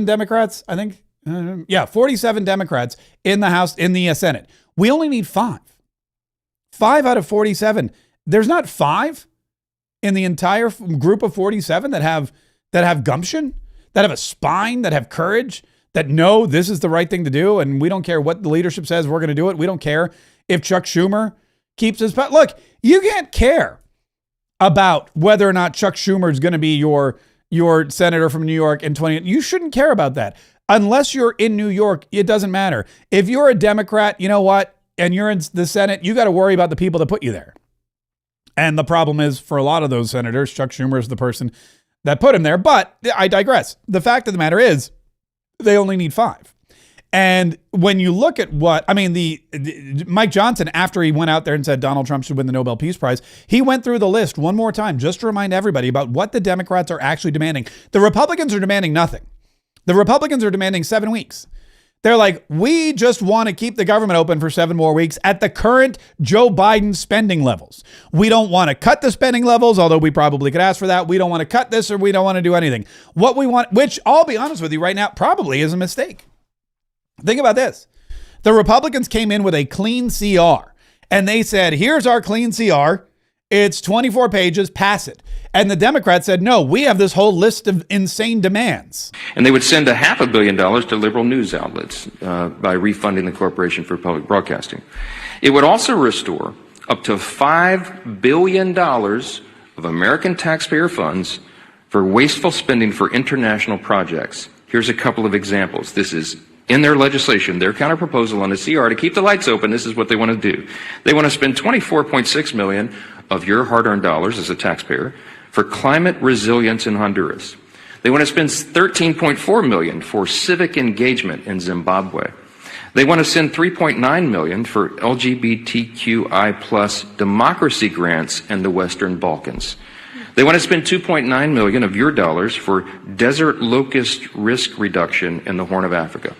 Democrats, I think. 47 Democrats in the House, in the Senate. We only need 5. 5 out of 47. There's not 5 in the entire group of 47 that have gumption, that have a spine, that have courage, that know this is the right thing to do, and we don't care what the leadership says, we're going to do it. We don't care if Chuck Schumer keeps his... Look, you can't care about whether or not Chuck Schumer is going to be your senator from New York in 20... You shouldn't care about that. Unless you're in New York, it doesn't matter. If you're a Democrat, you know what? And you're in the Senate, you got to worry about the people that put you there. And the problem is, for a lot of those senators, Chuck Schumer is the person that put him there. But I digress. The fact of the matter is, they only need 5. And when you look at Mike Johnson, after he went out there and said Donald Trump should win the Nobel Peace Prize, he went through the list one more time just to remind everybody about what the Democrats are actually demanding. The Republicans are demanding nothing. The Republicans are demanding 7 weeks. They're like, we just want to keep the government open for 7 more weeks at the current Joe Biden spending levels. We don't want to cut the spending levels, although we probably could ask for that. We don't want to cut this, or we don't want to do anything. What we want, which I'll be honest with you right now, probably is a mistake. Think about this. The Republicans came in with a clean CR, and they said, here's our clean CR. It's 24 pages, pass it. And the Democrats said, no, we have this whole list of insane demands. And they would send $500 million to liberal news outlets by refunding the Corporation for Public Broadcasting. It would also restore up to $5 billion of American taxpayer funds for wasteful spending for international projects. Here's a couple of examples. This is in their legislation, their counterproposal on the CR to keep the lights open. This is what they want to do. They want to spend $24.6 million of your hard-earned dollars as a taxpayer for climate resilience in Honduras. They want to spend $13.4 million for civic engagement in Zimbabwe. They want to send $3.9 million for LGBTQI plus democracy grants in the Western Balkans. They want to spend $2.9 million of your dollars for desert locust risk reduction in the Horn of Africa.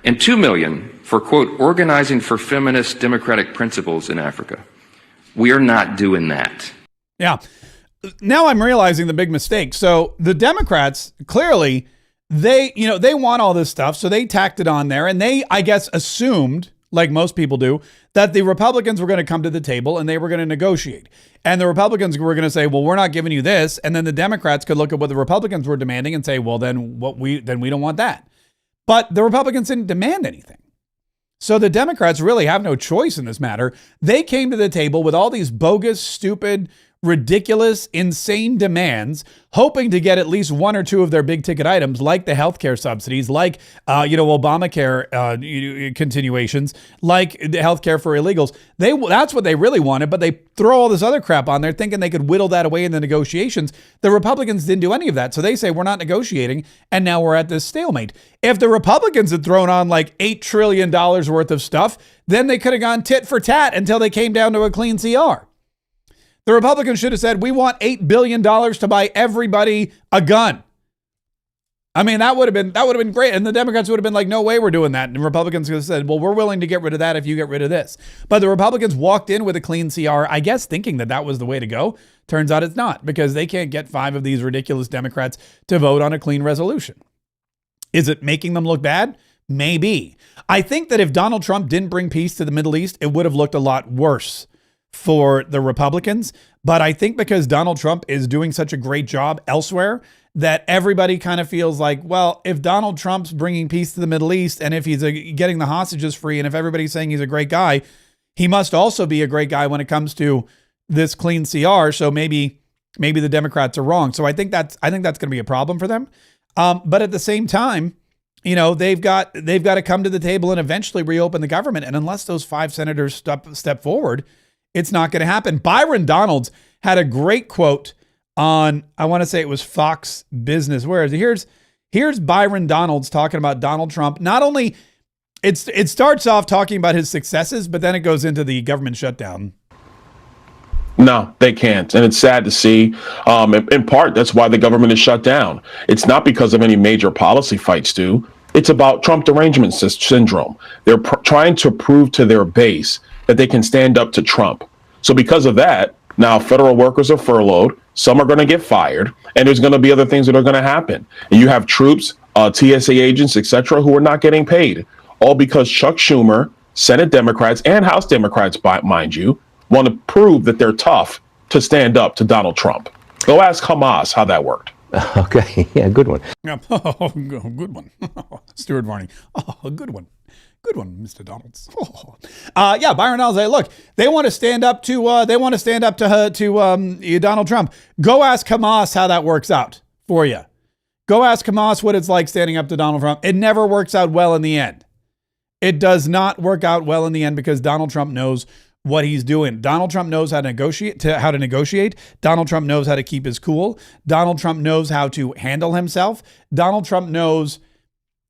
and 2 million for, quote, organizing for feminist democratic principles in Africa. We are not doing that. Yeah. Now I'm realizing the big mistake. So the Democrats, clearly, they want all this stuff, so they tacked it on there, and they, I guess, assumed, like most people do, that the Republicans were going to come to the table and they were going to negotiate. And the Republicans were going to say, well, we're not giving you this. And then the Democrats could look at what the Republicans were demanding and say, well, then we don't want that. But the Republicans didn't demand anything. So the Democrats really have no choice in this matter. They came to the table with all these bogus, stupid, ridiculous, insane demands, hoping to get at least one or two of their big ticket items, like the healthcare subsidies, like Obamacare continuations, like the healthcare for illegals. That's what they really wanted, but they throw all this other crap on there, thinking they could whittle that away in the negotiations. The Republicans didn't do any of that, so they say we're not negotiating, and now we're at this stalemate. If the Republicans had thrown on like $8 trillion worth of stuff, then they could have gone tit for tat until they came down to a clean CR. The Republicans should have said, we want $8 billion to buy everybody a gun. I mean, that would have been great. And the Democrats would have been like, no way we're doing that. And the Republicans would have said, well, we're willing to get rid of that if you get rid of this. But the Republicans walked in with a clean CR, I guess, thinking that that was the way to go. Turns out it's not, because they can't get 5 of these ridiculous Democrats to vote on a clean resolution. Is it making them look bad? Maybe. I think that if Donald Trump didn't bring peace to the Middle East, it would have looked a lot worse for the Republicans. But I think because Donald Trump is doing such a great job elsewhere, that everybody kind of feels like, well, if Donald Trump's bringing peace to the Middle East, and if he's getting the hostages free, and if everybody's saying he's a great guy, he must also be a great guy when it comes to this clean CR. So maybe the Democrats are wrong. So I think that's going to be a problem for them. But at the same time, they've got to come to the table and eventually reopen the government. And unless those 5 senators step forward, it's not going to happen. Byron Donalds had a great quote on, I want to say it was Fox Business. Where is it? Here's Byron Donalds talking about Donald Trump. Not only it starts off talking about his successes, but then it goes into the government shutdown. No, they can't. And it's sad to see. In part, that's why the government is shut down. It's not because of any major policy fights, Stu. It's about Trump derangement syndrome. They're trying to prove to their base that they can stand up to Trump. So because of that, now federal workers are furloughed, some are going to get fired, and there's going to be other things that are going to happen. And you have troops, TSA agents, etc., who are not getting paid, all because Chuck Schumer, Senate Democrats, and House Democrats, mind you, want to prove that they're tough to stand up to Donald Trump. Go ask Hamas how that worked. Okay, yeah, good one. Yeah. Oh, good one. Stuart Varney. Oh, good one. Good one, Mr. Donalds. Oh. Yeah, Byron Donalds. Look, they want to stand up to Donald Trump. Go ask Hamas how that works out for you. Go ask Hamas what it's like standing up to Donald Trump. It never works out well in the end. It does not work out well in the end because Donald Trump knows what he's doing. Donald Trump knows how to negotiate. Donald Trump knows how to keep his cool. Donald Trump knows how to handle himself. Donald Trump knows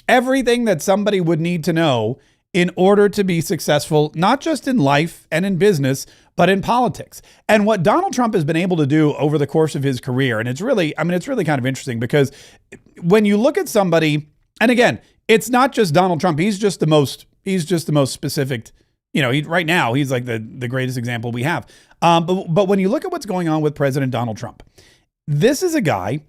everything that somebody would need to know in order to be successful, not just in life and in business, but in politics. And what Donald Trump has been able to do over the course of his career, and it's really kind of interesting because when you look at somebody, and again, it's not just Donald Trump. He's just the most specific. Right now, he's like the greatest example we have. But when you look at what's going on with President Donald Trump, this is a guy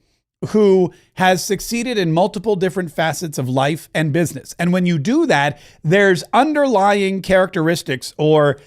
who has succeeded in multiple different facets of life and business. And when you do that, there's underlying characteristics or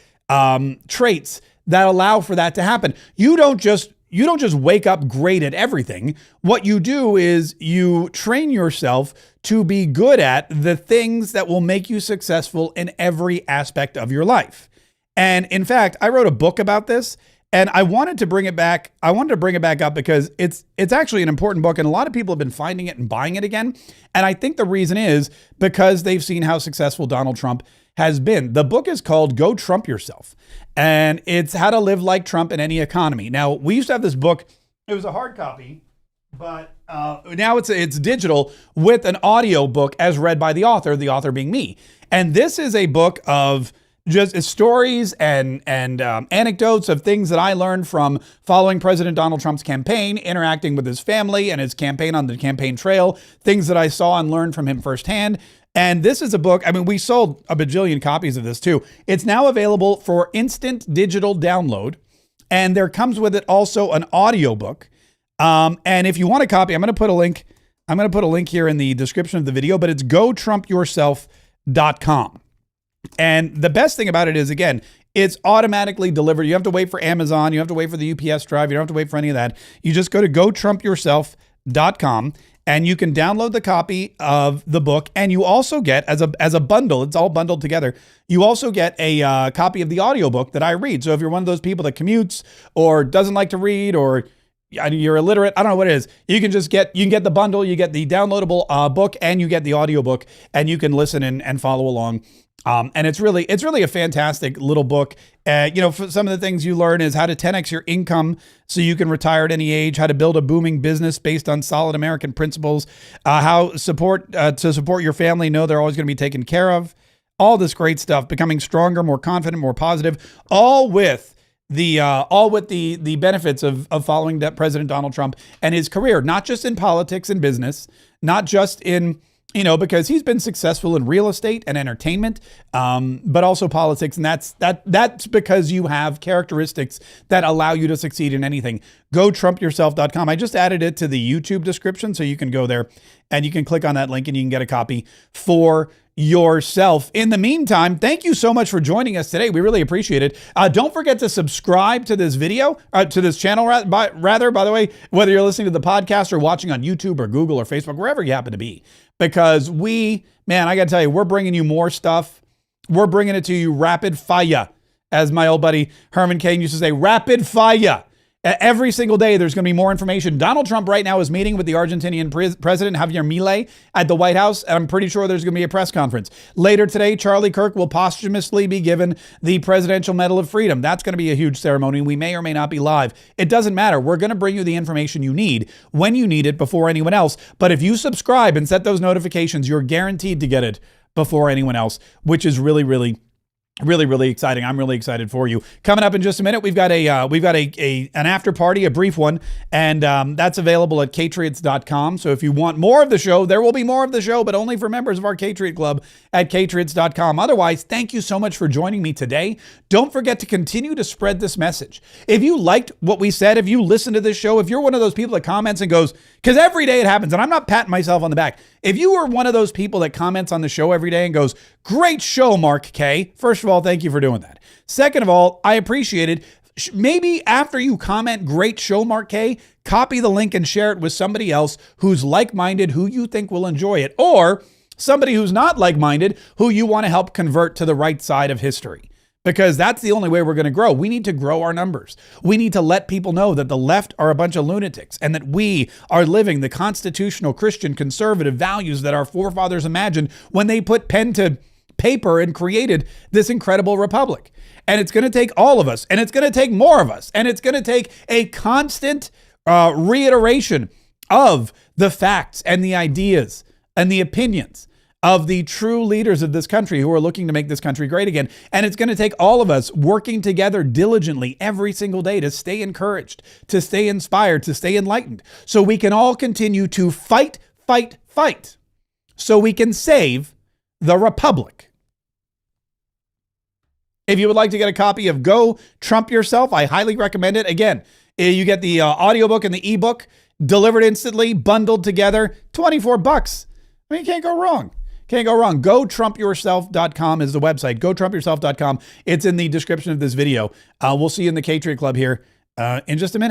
traits that allow for that to happen. You don't just wake up great at everything. What you do is you train yourself to be good at the things that will make you successful in every aspect of your life. And in fact, I wrote a book about this, and I wanted to bring it back. I wanted to bring it back up because it's actually an important book, and a lot of people have been finding it and buying it again. And I think the reason is because they've seen how successful Donald Trump has been. The book is called Go Trump Yourself, and it's how to live like Trump in any economy. Now, we used to have this book. It was a hard copy, but now it's digital with an audio book as read by the author being me. And this is a book of just stories and anecdotes of things that I learned from following President Donald Trump's campaign, interacting with his family and his campaign on the campaign trail, things that I saw and learned from him firsthand. And this is a book. I mean, we sold a bajillion copies of this too. It's now available for instant digital download. And there comes with it also an audiobook. And if you want a copy, I'm going to put a link here in the description of the video, but it's gotrumpyourself.com. And the best thing about it is, again, it's automatically delivered. You have to wait for Amazon. You have to wait for the UPS drive. You don't have to wait for any of that. You just go to gotrumpyourself.com and you can download the copy of the book. And you also get, as a bundle, it's all bundled together, you also get a copy of the audiobook that I read. So if you're one of those people that commutes or doesn't like to read, or you're illiterate, I don't know what it is, you can get the bundle, you get the downloadable book, and you get the audiobook, and you can listen and follow along. And it's really a fantastic little book. For some of the things you learn is how to 10x your income so you can retire at any age, how to build a booming business based on solid American principles, how to support your family, know they're always going to be taken care of, all this great stuff, becoming stronger, more confident, more positive, all with the benefits of following President Donald Trump and his career, not just in politics and business, not just in, because he's been successful in real estate and entertainment, but also politics. And that's because you have characteristics that allow you to succeed in anything. GoTrumpYourself.com. I just added it to the YouTube description, so you can go there and you can click on that link and you can get a copy for yourself. In the meantime, thank you so much for joining us today. We really appreciate it. Don't forget to subscribe to this video, to this channel, by the way, whether you're listening to the podcast or watching on YouTube or Google or Facebook, wherever you happen to be, because I got to tell you, we're bringing you more stuff. We're bringing it to you rapid fire, as my old buddy Herman Cain used to say, rapid fire. Every single day, there's going to be more information. Donald Trump right now is meeting with the Argentinian president, Javier Milei, at the White House. And I'm pretty sure there's going to be a press conference. Later today, Charlie Kirk will posthumously be given the Presidential Medal of Freedom. That's going to be a huge ceremony. We may or may not be live. It doesn't matter. We're going to bring you the information you need when you need it before anyone else. But if you subscribe and set those notifications, you're guaranteed to get it before anyone else, which is really, really exciting. I'm really excited for you. Coming up in just a minute, we've got an after party, a brief one, and that's available at Katriots.com. So if you want more of the show, there will be more of the show, but only for members of our Katriot Club at Katriots.com. Otherwise, thank you so much for joining me today. Don't forget to continue to spread this message. If you liked what we said, if you listen to this show, if you're one of those people that comments and goes, because every day it happens, and I'm not patting myself on the back. If you are one of those people that comments on the show every day and goes, great show, Mark K. First of all, thank you for doing that. Second of all, I appreciate it. Maybe after you comment, great show, Mark K., copy the link and share it with somebody else who's like-minded, who you think will enjoy it, or somebody who's not like-minded, who you want to help convert to the right side of history. Because that's the only way we're going to grow. We need to grow our numbers. We need to let people know that the left are a bunch of lunatics and that we are living the constitutional Christian conservative values that our forefathers imagined when they put pen to paper and created this incredible republic. And it's going to take all of us, and it's going to take more of us, and it's going to take a constant reiteration of the facts and the ideas and the opinions of the true leaders of this country who are looking to make this country great again. And it's going to take all of us working together diligently every single day to stay encouraged, to stay inspired, to stay enlightened, so we can all continue to fight, so we can save the republic. If you would like to get a copy of Go Trump Yourself, I highly recommend it. Again, you get the audiobook and the ebook delivered instantly, bundled together, $24. I mean, you can't go wrong. Can't go wrong. GoTrumpYourself.com is the website. GoTrumpYourself.com. It's in the description of this video. We'll see you in the Katriot Club here in just a minute.